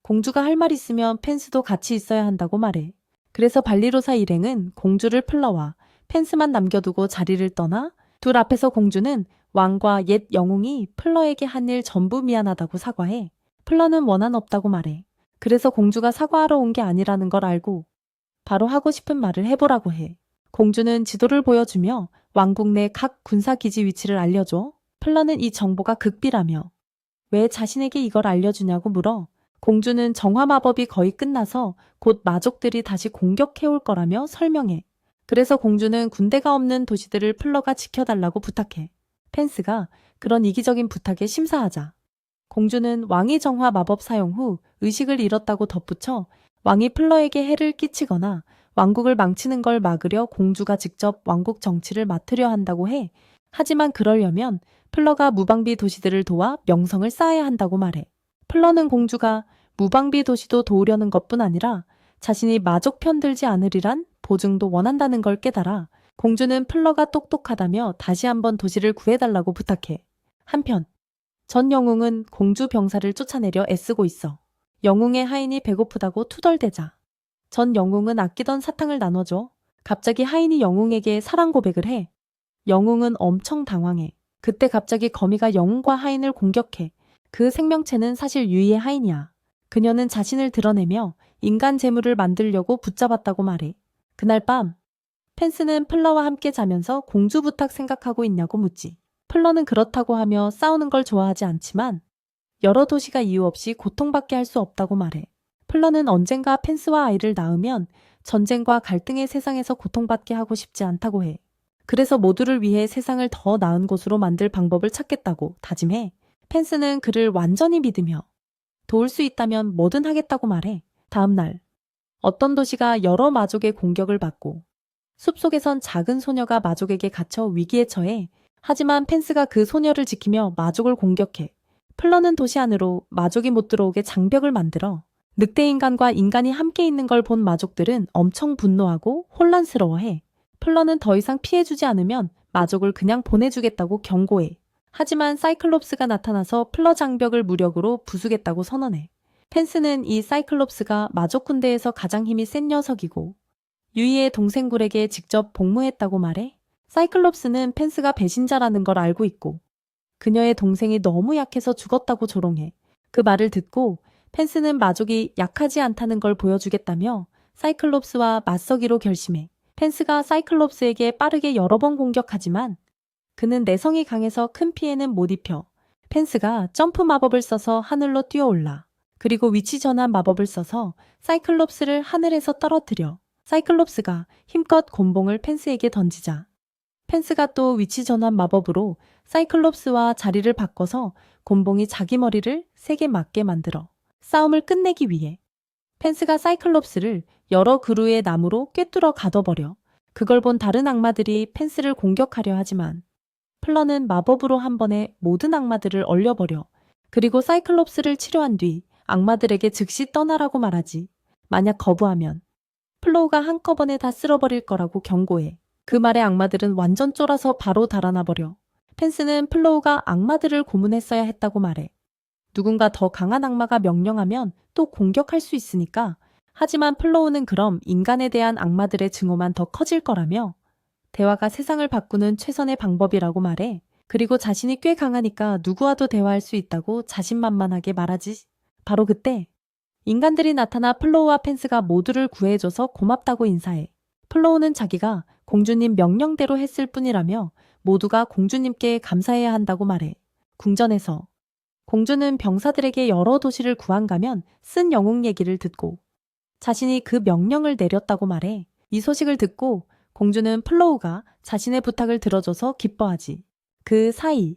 공주가 할 말 있으면 펜스도 같이 있어야 한다고 말해. 그래서 발리로사 일행은 공주를 플러와 펜스만 남겨두고 자리를 떠나 둘 앞에서 공주는 왕과 옛 영웅이 플러에게 한 일 전부 미안하다고 사과해. 플러는 원한 없다고 말해. 그래서 공주가 사과하러 온 게 아니라는 걸 알고 바로 하고 싶은 말을 해보라고 해. 공주는 지도를 보여주며 왕국 내 각 군사기지 위치를 알려줘. 플러는 이 정보가 극비라며 왜 자신에게 이걸 알려주냐고 물어. 공주는 정화 마법이 거의 끝나서 곧 마족들이 다시 공격해올 거라며 설명해. 그래서 공주는 군대가 없는 도시들을 플러가 지켜달라고 부탁해. 펜스가 그런 이기적인 부탁에 심사하자. 공주는 왕이 정화 마법 사용 후 의식을 잃었다고 덧붙여 왕이 플러에게 해를 끼치거나 왕국을 망치는 걸 막으려 공주가 직접 왕국 정치를 맡으려 한다고 해. 하지만 그러려면 플러가 무방비 도시들을 도와 명성을 쌓아야 한다고 말해. 플러는 공주가 무방비 도시도 도우려는 것뿐 아니라 자신이 마족 편들지 않으리란 보증도 원한다는 걸 깨달아 공주는 플러가 똑똑하다며 다시 한번 도시를 구해달라고 부탁해. 한편 전 영웅은 공주 병사를 쫓아내려 애쓰고 있어. 영웅의 하인이 배고프다고 투덜대자 전 영웅은 아끼던 사탕을 나눠줘. 갑자기 하인이 영웅에게 사랑 고백을 해. 영웅은 엄청 당황해. 그때 갑자기 거미가 영웅과 하인을 공격해. 그 생명체는 사실 유이의 하인이야. 그녀는 자신을 드러내며 인간 재물을 만들려고 붙잡았다고 말해. 그날 밤 펜스는 플러와 함께 자면서 공주 부탁 생각하고 있냐고 묻지. 플러는 그렇다고 하며 싸우는 걸 좋아하지 않지만 여러 도시가 이유 없이 고통받게 할 수 없다고 말해. 플러는 언젠가 펜스와 아이를 낳으면 전쟁과 갈등의 세상에서 고통받게 하고 싶지 않다고 해. 그래서 모두를 위해 세상을 더 나은 곳으로 만들 방법을 찾겠다고 다짐해. 펜스는 그를 완전히 믿으며 도울 수 있다면 뭐든 하겠다고 말해. 다음 날 어떤 도시가 여러 마족의 공격을 받고 숲속에선 작은 소녀가 마족에게 갇혀 위기에 처해. 하지만 펜스가 그 소녀를 지키며 마족을 공격해. 플러는 도시 안으로 마족이 못 들어오게 장벽을 만들어. 늑대인간과 인간이 함께 있는 걸 본 마족들은 엄청 분노하고 혼란스러워해. 플러는 더 이상 피해주지 않으면 마족을 그냥 보내주겠다고 경고해. 하지만 사이클롭스가 나타나서 플러 장벽을 무력으로 부수겠다고 선언해. 펜스는 이 사이클롭스가 마족 군대에서 가장 힘이 센 녀석이고 유이의 동생 굴에게 직접 복무했다고 말해. 사이클롭스는 펜스가 배신자라는 걸 알고 있고 그녀의 동생이 너무 약해서 죽었다고 조롱해. 그 말을 듣고 펜스는 마족이 약하지 않다는 걸 보여주겠다며 사이클롭스와 맞서기로 결심해. 펜스가 사이클롭스에게 빠르게 여러 번 공격하지만 그는 내성이 강해서 큰 피해는 못 입혀. 펜스가 점프 마법을 써서 하늘로 뛰어올라. 그리고 위치 전환 마법을 써서 사이클롭스를 하늘에서 떨어뜨려. 사이클롭스가 힘껏 곤봉을 펜스에게 던지자 펜스가 또 위치 전환 마법으로 사이클롭스와 자리를 바꿔서 곤봉이 자기 머리를 세게 맞게 만들어 싸움을 끝내기 위해 펜스가 사이클롭스를 여러 그루의 나무로 꿰뚫어 가둬버려. 그걸 본 다른 악마들이 펜스를 공격하려 하지만 플러는 마법으로 한 번에 모든 악마들을 얼려버려. 그리고 사이클롭스를 치료한 뒤 악마들에게 즉시 떠나라고 말하지. 만약 거부하면 플로우가 한꺼번에 다 쓸어버릴 거라고 경고해. 그 말에 악마들은 완전 쫄아서 바로 달아나 버려. 펜스는 플로우가 악마들을 고문했어야 했다고 말해. 누군가 더 강한 악마가 명령하면 또 공격할 수 있으니까. 하지만 플로우는 그럼 인간에 대한 악마들의 증오만 더 커질 거라며 대화가 세상을 바꾸는 최선의 방법이라고 말해. 그리고 자신이 꽤 강하니까 누구와도 대화할 수 있다고 자신만만하게 말하지. 바로 그때 인간들이 나타나 플로우와 펜스가 모두를 구해줘서 고맙다고 인사해. 플로우는 자기가 공주님 명령대로 했을 뿐이라며 모두가 공주님께 감사해야 한다고 말해. 궁전에서 공주는 병사들에게 여러 도시를 구한가면 쓴 영웅 얘기를 듣고 자신이 그 명령을 내렸다고 말해. 이 소식을 듣고 공주는 플로우가 자신의 부탁을 들어줘서 기뻐하지. 그 사이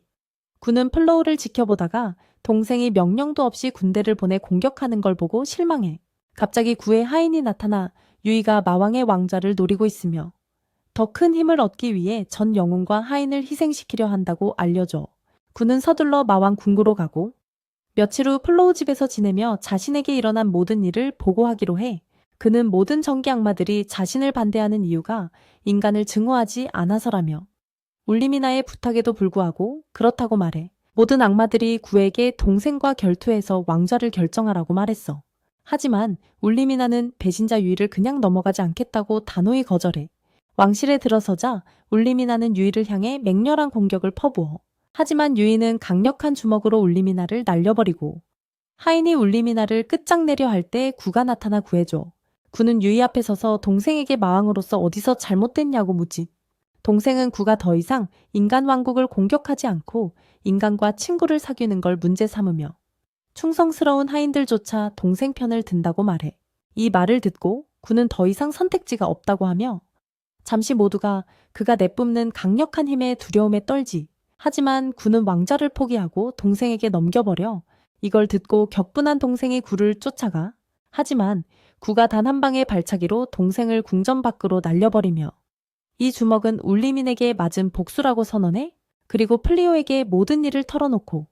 군은 플로우를 지켜보다가 동생이 명령도 없이 군대를 보내 공격하는 걸 보고 실망해. 갑자기 구의 하인이 나타나 유이가 마왕의 왕좌를 노리고 있으며 더 큰 힘을 얻기 위해 전 영웅과 하인을 희생시키려 한다고 알려줘. 군은 서둘러 마왕 궁으로 가고 며칠 후 플로우 집에서 지내며 자신에게 일어난 모든 일을 보고하기로 해. 그는 모든 전기 악마들이 자신을 반대하는 이유가 인간을 증오하지 않아서라며 울리미나의 부탁에도 불구하고 그렇다고 말해. 모든 악마들이 구에게 동생과 결투해서 왕좌를 결정하라고 말했어. 하지만 울리미나는 배신자 유이를 그냥 넘어가지 않겠다고 단호히 거절해. 왕실에 들어서자 울리미나는 유이를 향해 맹렬한 공격을 퍼부어. 하지만 유이는 강력한 주먹으로 울리미나를 날려버리고 하인이 울리미나를 끝장내려 할 때 구가 나타나 구해줘. 구는 유이 앞에 서서 동생에게 마왕으로서 어디서 잘못됐냐고 묻지. 동생은 구가 더 이상 인간 왕국을 공격하지 않고 인간과 친구를 사귀는 걸 문제 삼으며 충성스러운 하인들조차 동생 편을 든다고 말해. 이 말을 듣고 구는 더 이상 선택지가 없다고 하며 잠시 모두가 그가 내뿜는 강력한 힘에 두려움에 떨지. 하지만 구는 왕좌를 포기하고 동생에게 넘겨버려. 이걸 듣고 격분한 동생이 구를 쫓아가. 하지만 구가 단 한 방의 발차기로 동생을 궁전 밖으로 날려버리며 이 주먹은 울리민에게 맞은 복수라고 선언해. 그리고 플리오에게 모든 일을 털어놓고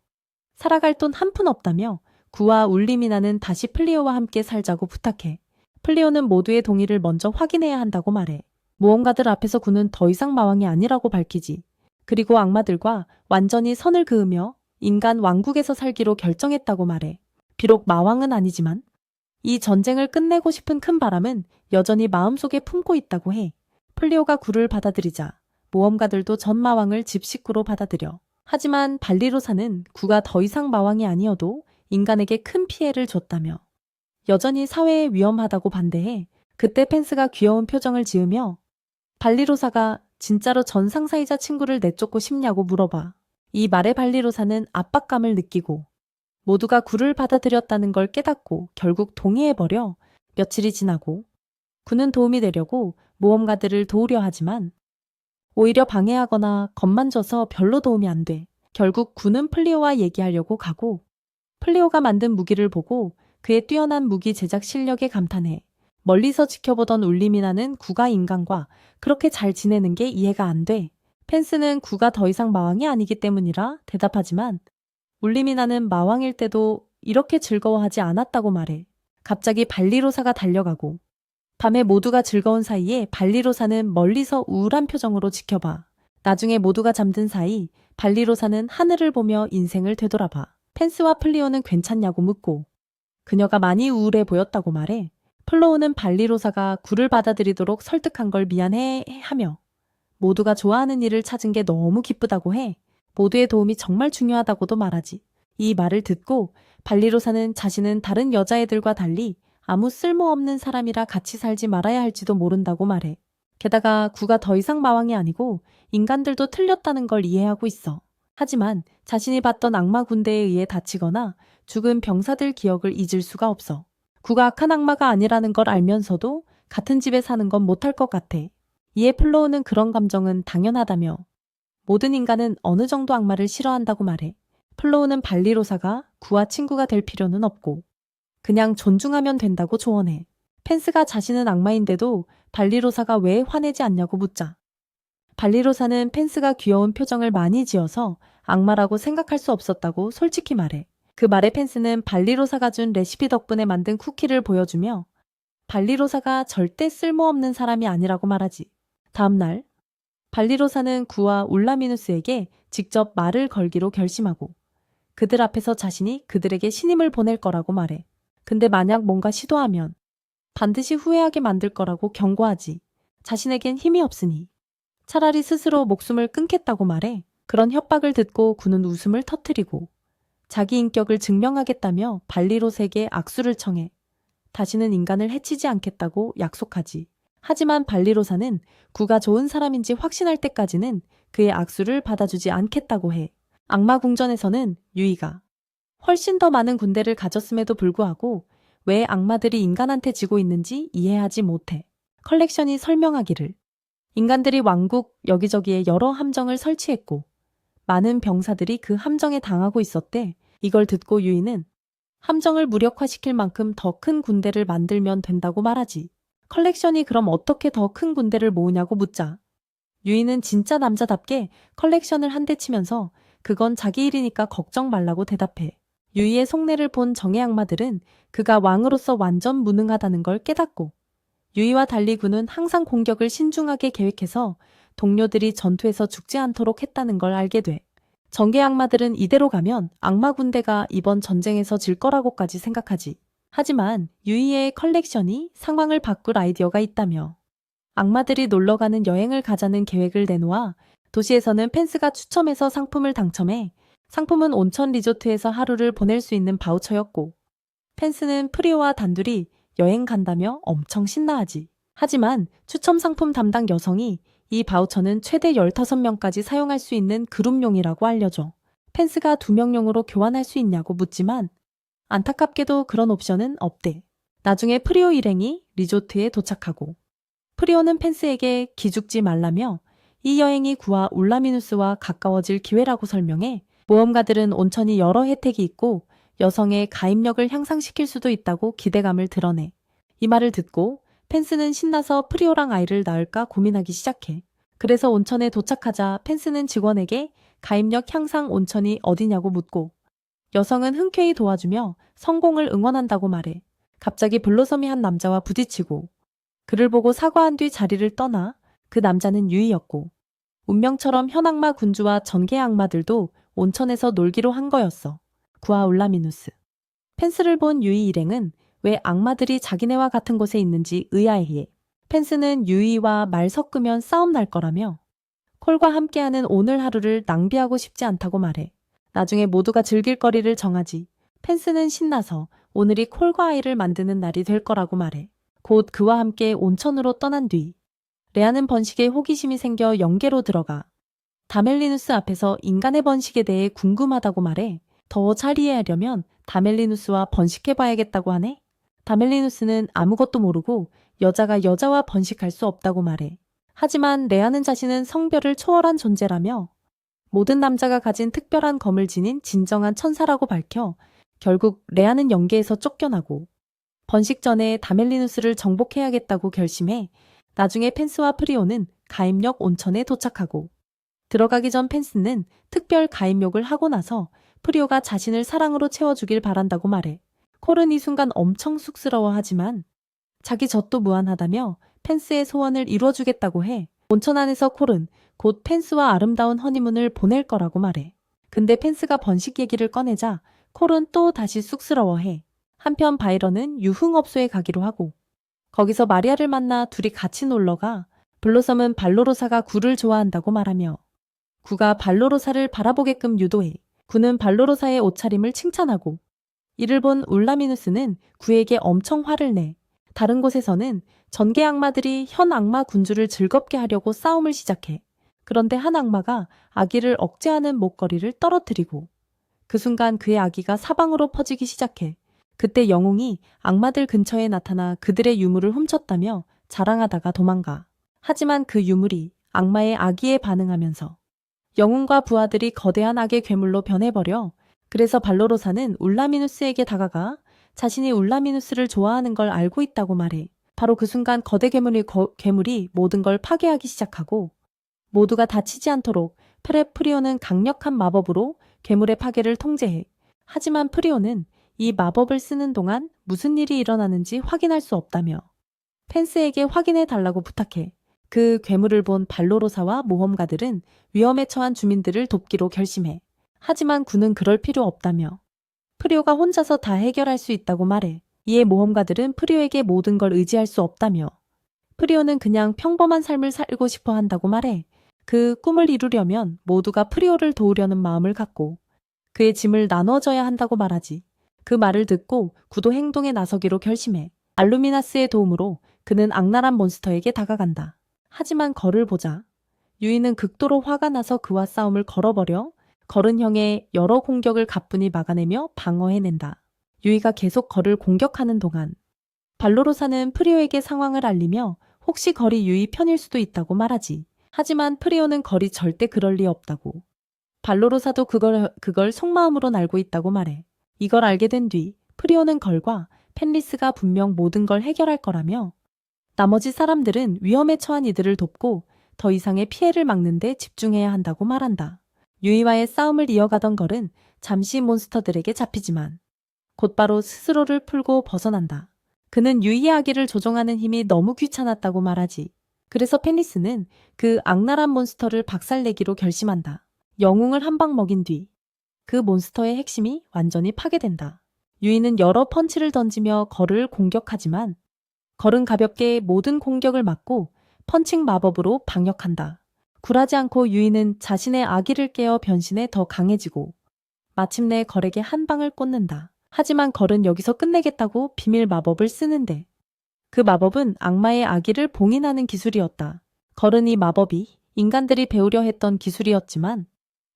살아갈 돈 한 푼 없다며 구와 울리미나는 다시 플리오와 함께 살자고 부탁해. 플리오는 모두의 동의를 먼저 확인해야 한다고 말해. 모험가들 앞에서 구는 더 이상 마왕이 아니라고 밝히지. 그리고 악마들과 완전히 선을 그으며 인간 왕국에서 살기로 결정했다고 말해. 비록 마왕은 아니지만 이 전쟁을 끝내고 싶은 큰 바람은 여전히 마음속에 품고 있다고 해. 플리오가 구를 받아들이자 모험가들도 전 마왕을 집 식구로 받아들여. 하지만 발리로사는 구가 더 이상 마왕이 아니어도 인간에게 큰 피해를 줬다며 여전히 사회에 위험하다고 반대해. 그때 펜스가 귀여운 표정을 지으며 발리로사가 진짜로 전 상사이자 친구를 내쫓고 싶냐고 물어봐. 이 말에 발리로사는 압박감을 느끼고 모두가 구를 받아들였다는 걸 깨닫고 결국 동의해버려. 며칠이 지나고 구는 도움이 되려고 모험가들을 도우려 하지만 오히려 방해하거나 겁만 줘서 별로 도움이 안 돼. 결국 구는 플리오와 얘기하려고 가고 플리오가 만든 무기를 보고 그의 뛰어난 무기 제작 실력에 감탄해. 멀리서 지켜보던 울리미나는 구가 인간과 그렇게 잘 지내는 게 이해가 안 돼. 펜스는 구가 더 이상 마왕이 아니기 때문이라 대답하지만 울리미나는 마왕일 때도 이렇게 즐거워하지 않았다고 말해. 갑자기 발리로사가 달려가고 밤에 모두가 즐거운 사이에 발리로사는 멀리서 우울한 표정으로 지켜봐. 나중에 모두가 잠든 사이 발리로사는 하늘을 보며 인생을 되돌아봐. 펜스와 플리오는 괜찮냐고 묻고 그녀가 많이 우울해 보였다고 말해. 플로우는 발리로사가 구를 받아들이도록 설득한 걸 미안해 하며 모두가 좋아하는 일을 찾은 게 너무 기쁘다고 해. 모두의 도움이 정말 중요하다고도 말하지. 이 말을 듣고 발리로사는 자신은 다른 여자애들과 달리 아무 쓸모없는 사람이라 같이 살지 말아야 할지도 모른다고 말해. 게다가 구가 더 이상 마왕이 아니고 인간들도 틀렸다는 걸 이해하고 있어. 하지만 자신이 봤던 악마 군대에 의해 다치거나 죽은 병사들 기억을 잊을 수가 없어. 구가 악한 악마가 아니라는 걸 알면서도 같은 집에 사는 건 못할 것 같아. 이에 플로우는 그런 감정은 당연하다며 모든 인간은 어느 정도 악마를 싫어한다고 말해. 플로우는 발리로사가 구와 친구가 될 필요는 없고 그냥 존중하면 된다고 조언해. 펜스가 자신은 악마인데도 발리로사가 왜 화내지 않냐고 묻자. 발리로사는 펜스가 귀여운 표정을 많이 지어서 악마라고 생각할 수 없었다고 솔직히 말해. 그 말에 펜스는 발리로사가 준 레시피 덕분에 만든 쿠키를 보여주며 발리로사가 절대 쓸모없는 사람이 아니라고 말하지. 다음날 발리로사는 구와 울라미누스에게 직접 말을 걸기로 결심하고 그들 앞에서 자신이 그들에게 신임을 보낼 거라고 말해. 근데 만약 뭔가 시도하면 반드시 후회하게 만들 거라고 경고하지. 자신에겐 힘이 없으니 차라리 스스로 목숨을 끊겠다고 말해. 그런 협박을 듣고 구는 웃음을 터뜨리고 자기 인격을 증명하겠다며 발리로사에게 악수를 청해 다시는 인간을 해치지 않겠다고 약속하지. 하지만 발리로사는 구가 좋은 사람인지 확신할 때까지는 그의 악수를 받아주지 않겠다고 해. 악마 궁전에서는 유이가 훨씬 더 많은 군대를 가졌음에도 불구하고 왜 악마들이 인간한테 지고 있는지 이해하지 못해. 컬렉션이 설명하기를 인간들이 왕국 여기저기에 여러 함정을 설치했고 많은 병사들이 그 함정에 당하고 있었대. 이걸 듣고 유이는 함정을 무력화시킬 만큼 더 큰 군대를 만들면 된다고 말하지. 컬렉션이 그럼 어떻게 더 큰 군대를 모으냐고 묻자. 유이는 진짜 남자답게 컬렉션을 한 대 치면서 그건 자기 일이니까 걱정 말라고 대답해. 유이의 속내를 본 정의 악마들은 그가 왕으로서 완전 무능하다는 걸 깨닫고 유이와 달리 구는 항상 공격을 신중하게 계획해서 동료들이 전투에서 죽지 않도록 했다는 걸 알게 돼. 정계 악마들은 이대로 가면 악마 군대가 이번 전쟁에서 질 거라고까지 생각하지. 하지만 유이의 컬렉션이 상황을 바꿀 아이디어가 있다며 악마들이 놀러가는 여행을 가자는 계획을 내놓아 도시에서는 펜스가 추첨해서 상품을 당첨해 상품은 온천 리조트에서 하루를 보낼 수 있는 바우처였고 펜스는 프리오와 단둘이 여행 간다며 엄청 신나하지. 하지만 추첨 상품 담당 여성이 이 바우처는 최대 15명까지 사용할 수 있는 그룹용이라고 알려줘. 펜스가 2명용으로 교환할 수 있냐고 묻지만 안타깝게도 그런 옵션은 없대. 나중에 프리오 일행이 리조트에 도착하고 프리오는 펜스에게 기죽지 말라며 이 여행이 구와 울라미누스와 가까워질 기회라고 설명해 모험가들은 온천이 여러 혜택이 있고 여성의 가입력을 향상시킬 수도 있다고 기대감을 드러내. 이 말을 듣고 펜스는 신나서 프리오랑 아이를 낳을까 고민하기 시작해. 그래서 온천에 도착하자 펜스는 직원에게 가입력 향상 온천이 어디냐고 묻고 여성은 흔쾌히 도와주며 성공을 응원한다고 말해. 갑자기 블로섬이 한 남자와 부딪히고 그를 보고 사과한 뒤 자리를 떠나 그 남자는 유이였고 운명처럼 현악마 군주와 전개 악마들도 온천에서 놀기로 한 거였어. 구아 울라미누스. 펜스를 본 유이 일행은 왜 악마들이 자기네와 같은 곳에 있는지 의아해해. 펜스는 유이와 말 섞으면 싸움 날 거라며 콜과 함께하는 오늘 하루를 낭비하고 싶지 않다고 말해. 나중에 모두가 즐길 거리를 정하지. 펜스는 신나서 오늘이 콜과 아이를 만드는 날이 될 거라고 말해. 곧 그와 함께 온천으로 떠난 뒤 레아는 번식에 호기심이 생겨 영계로 들어가 다멜리누스 앞에서 인간의 번식에 대해 궁금하다고 말해. 더 잘 이해하려면 다멜리누스와 번식해봐야겠다고 하네. 다멜리누스는 아무것도 모르고 여자가 여자와 번식할 수 없다고 말해. 하지만 레아는 자신은 성별을 초월한 존재라며 모든 남자가 가진 특별한 검을 지닌 진정한 천사라고 밝혀 결국 레아는 영계에서 쫓겨나고 번식 전에 다멜리누스를 정복해야겠다고 결심해 나중에 펜스와 프리오는 가임역 온천에 도착하고 들어가기 전 펜스는 특별 가임욕을 하고 나서 프리오가 자신을 사랑으로 채워주길 바란다고 말해. 콜은 이 순간 엄청 쑥스러워하지만 자기 젖도 무한하다며 펜스의 소원을 이루어주겠다고 해. 온천 안에서 콜은 곧 펜스와 아름다운 허니문을 보낼 거라고 말해. 근데 펜스가 번식 얘기를 꺼내자 콜은 또 다시 쑥스러워해. 한편 바이런은 유흥업소에 가기로 하고 거기서 마리아를 만나 둘이 같이 놀러가 블로섬은 발로로사가 굴을 좋아한다고 말하며 구가 발로로사를 바라보게끔 유도해. 구는 발로로사의 옷차림을 칭찬하고 이를 본 울라미누스는 구에게 엄청 화를 내. 다른 곳에서는 전개 악마들이 현 악마 군주를 즐겁게 하려고 싸움을 시작해. 그런데 한 악마가 아기를 억제하는 목걸이를 떨어뜨리고 그 순간 그의 아기가 사방으로 퍼지기 시작해. 그때 영웅이 악마들 근처에 나타나 그들의 유물을 훔쳤다며 자랑하다가 도망가. 하지만 그 유물이 악마의 아기에 반응하면서 영웅과 부하들이 거대한 악의 괴물로 변해버려. 그래서 발로로사는 울라미누스에게 다가가 자신이 울라미누스를 좋아하는 걸 알고 있다고 말해. 바로 그 순간 거대 괴물이 모든 걸 파괴하기 시작하고 모두가 다치지 않도록 프리오는 강력한 마법으로 괴물의 파괴를 통제해. 하지만 프리오는 이 마법을 쓰는 동안 무슨 일이 일어나는지 확인할 수 없다며 펜스에게 확인해 달라고 부탁해. 그 괴물을 본 발로로사와 모험가들은 위험에 처한 주민들을 돕기로 결심해. 하지만 구는 그럴 필요 없다며 프리오가 혼자서 다 해결할 수 있다고 말해. 이에 모험가들은 프리오에게 모든 걸 의지할 수 없다며 프리오는 그냥 평범한 삶을 살고 싶어 한다고 말해. 그 꿈을 이루려면 모두가 프리오를 도우려는 마음을 갖고 그의 짐을 나눠줘야 한다고 말하지. 그 말을 듣고 구도 행동에 나서기로 결심해. 알루미나스의 도움으로 그는 악랄한 몬스터에게 다가간다. 하지만 걸을 보자 유이는 극도로 화가 나서 그와 싸움을 걸어버려 걸은 형의 여러 공격을 가뿐히 막아내며 방어해낸다. 유이가 계속 걸을 공격하는 동안 발로로사는 프리오에게 상황을 알리며 혹시 걸이 유이 편일 수도 있다고 말하지. 하지만 프리오는 걸이 절대 그럴 리 없다고. 발로로사도 그걸 속마음으로 알고 있다고 말해. 이걸 알게 된 뒤 프리오는 걸과 펜리스가 분명 모든 걸 해결할 거라며 나머지 사람들은 위험에 처한 이들을 돕고 더 이상의 피해를 막는 데 집중해야 한다고 말한다. 유이와의 싸움을 이어가던 걸은 잠시 몬스터들에게 잡히지만 곧바로 스스로를 풀고 벗어난다. 그는 유이의 아기를 조종하는 힘이 너무 귀찮았다고 말하지. 그래서 펜리스는 그 악랄한 몬스터를 박살내기로 결심한다. 영웅을 한 방 먹인 뒤 그 몬스터의 핵심이 완전히 파괴된다. 유이는 여러 펀치를 던지며 걸을 공격하지만 걸은 가볍게 모든 공격을 막고 펀칭 마법으로 방역한다. 굴하지 않고 유이는 자신의 아기를 깨어 변신해 더 강해지고 마침내 걸에게 한 방을 꽂는다. 하지만 걸은 여기서 끝내겠다고 비밀 마법을 쓰는데 그 마법은 악마의 아기를 봉인하는 기술이었다. 걸은 이 마법이 인간들이 배우려 했던 기술이었지만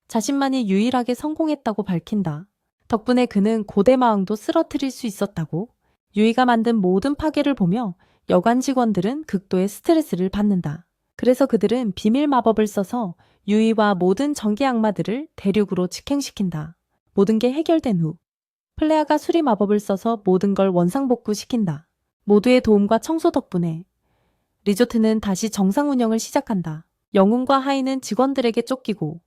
자신만이 유일하게 성공했다고 밝힌다. 덕분에 그는 고대마왕도 쓰러뜨릴 수 있었다고. 유이가 만든 모든 파괴를 보며 여관 직원들은 극도의 스트레스를 받는다. 그래서 그들은 비밀 마법을 써서 유이와 모든 전개 악마들을 대륙으로 직행시킨다. 모든 게 해결된 후 플레아가 수리 마법을 써서 모든 걸 원상복구시킨다. 모두의 도움과 청소 덕분에 리조트는 다시 정상 운영을 시작한다. 영웅과 하이는 직원들에게 쫓기고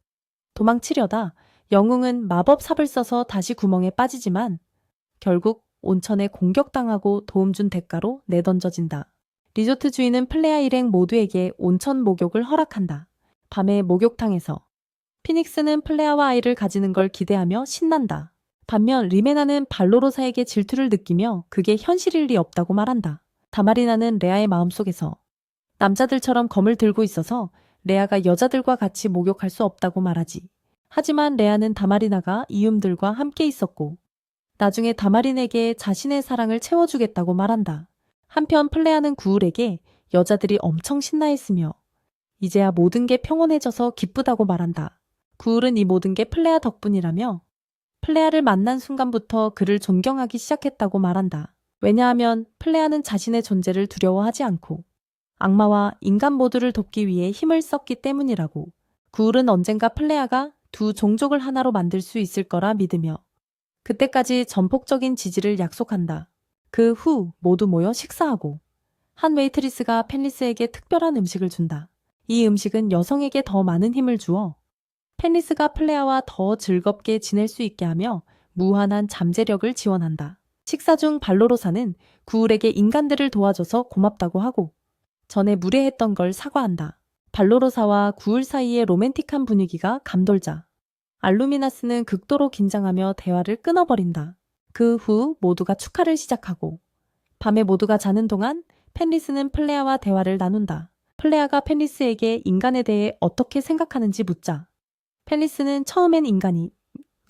도망치려다 영웅은 마법삽을 써서 다시 구멍에 빠지지만 결국 온천에 공격당하고 도움 준 대가로 내던져진다. 리조트 주인은 플레아 일행 모두에게 온천 목욕을 허락한다. 밤에 목욕탕에서 피닉스는 플레아와 아이를 가지는 걸 기대하며 신난다. 반면 리메나는 발로로사에게 질투를 느끼며 그게 현실일 리 없다고 말한다. 다마리나는 레아의 마음속에서 남자들처럼 검을 들고 있어서 레아가 여자들과 같이 목욕할 수 없다고 말하지. 하지만 레아는 다마리나가 이움들과 함께 있었고 나중에 다마린에게 자신의 사랑을 채워주겠다고 말한다. 한편 플레아는 구울에게 여자들이 엄청 신나했으며 이제야 모든 게 평온해져서 기쁘다고 말한다. 구울은 이 모든 게 플레아 덕분이라며 플레아를 만난 순간부터 그를 존경하기 시작했다고 말한다. 왜냐하면 플레아는 자신의 존재를 두려워하지 않고 악마와 인간 모두를 돕기 위해 힘을 썼기 때문이라고. 구울은 언젠가 플레아가 두 종족을 하나로 만들 수 있을 거라 믿으며 그때까지 전폭적인 지지를 약속한다. 그 후 모두 모여 식사하고 한 웨이트리스가 펜리스에게 특별한 음식을 준다. 이 음식은 여성에게 더 많은 힘을 주어 펜리스가 플레아와 더 즐겁게 지낼 수 있게 하며 무한한 잠재력을 지원한다. 식사 중 발로로사는 구울에게 인간들을 도와줘서 고맙다고 하고 전에 무례했던 걸 사과한다. 발로로사와 구울 사이의 로맨틱한 분위기가 감돌자 알루미나스는 극도로 긴장하며 대화를 끊어버린다. 그 후 모두가 축하를 시작하고 밤에 모두가 자는 동안 펜리스는 플레아와 대화를 나눈다. 플레아가 펜리스에게 인간에 대해 어떻게 생각하는지 묻자 펜리스는 처음엔 인간이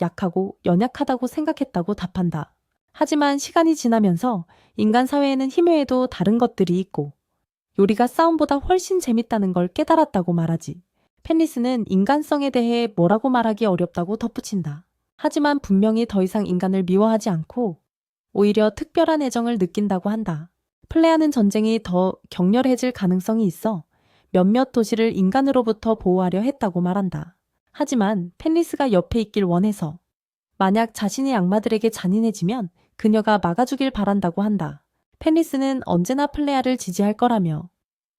약하고 연약하다고 생각했다고 답한다. 하지만 시간이 지나면서 인간 사회에는 힘 외에도 다른 것들이 있고 요리가 싸움보다 훨씬 재밌다는 걸 깨달았다고 말하지. 펜리스는 인간성에 대해 뭐라고 말하기 어렵다고 덧붙인다. 하지만 분명히 더 이상 인간을 미워하지 않고 오히려 특별한 애정을 느낀다고 한다. 플레아는 전쟁이 더 격렬해질 가능성이 있어 몇몇 도시를 인간으로부터 보호하려 했다고 말한다. 하지만 펜리스가 옆에 있길 원해서 만약 자신이 악마들에게 잔인해지면 그녀가 막아주길 바란다고 한다. 펜리스는 언제나 플레아를 지지할 거라며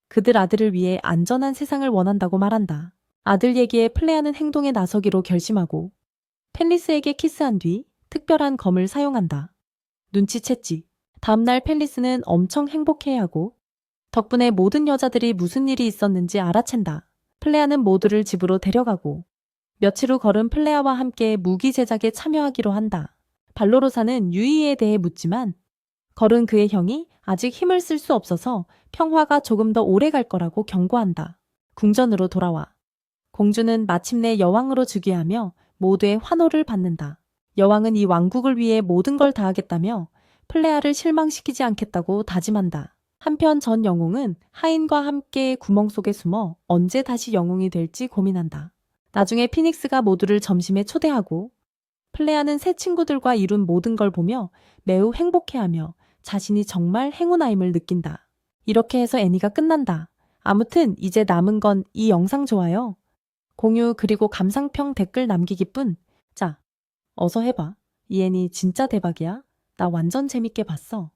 그들 아들을 위해 안전한 세상을 원한다고 말한다. 아들 얘기에 플레아는 행동에 나서기로 결심하고 펜리스에게 키스한 뒤 특별한 검을 사용한다. 눈치챘지. 다음날 펜리스는 엄청 행복해하고 덕분에 모든 여자들이 무슨 일이 있었는지 알아챈다. 플레아는 모두를 집으로 데려가고 며칠 후 걸은 플레아와 함께 무기 제작에 참여하기로 한다. 발로로사는 유이에 대해 묻지만 걸은 그의 형이 아직 힘을 쓸 수 없어서 평화가 조금 더 오래 갈 거라고 경고한다. 궁전으로 돌아와 공주는 마침내 여왕으로 즉위하며 모두의 환호를 받는다. 여왕은 이 왕국을 위해 모든 걸 다하겠다며 플레아를 실망시키지 않겠다고 다짐한다. 한편 전 영웅은 하인과 함께 구멍 속에 숨어 언제 다시 영웅이 될지 고민한다. 나중에 피닉스가 모두를 점심에 초대하고 플레아는 새 친구들과 이룬 모든 걸 보며 매우 행복해하며 자신이 정말 행운아임을 느낀다. 이렇게 해서 애니가 끝난다. 아무튼 이제 남은 건 이 영상 좋아요, 공유 그리고 감상평 댓글 남기기뿐. 자, 어서 해봐. 이 애니 진짜 대박이야. 나 완전 재밌게 봤어.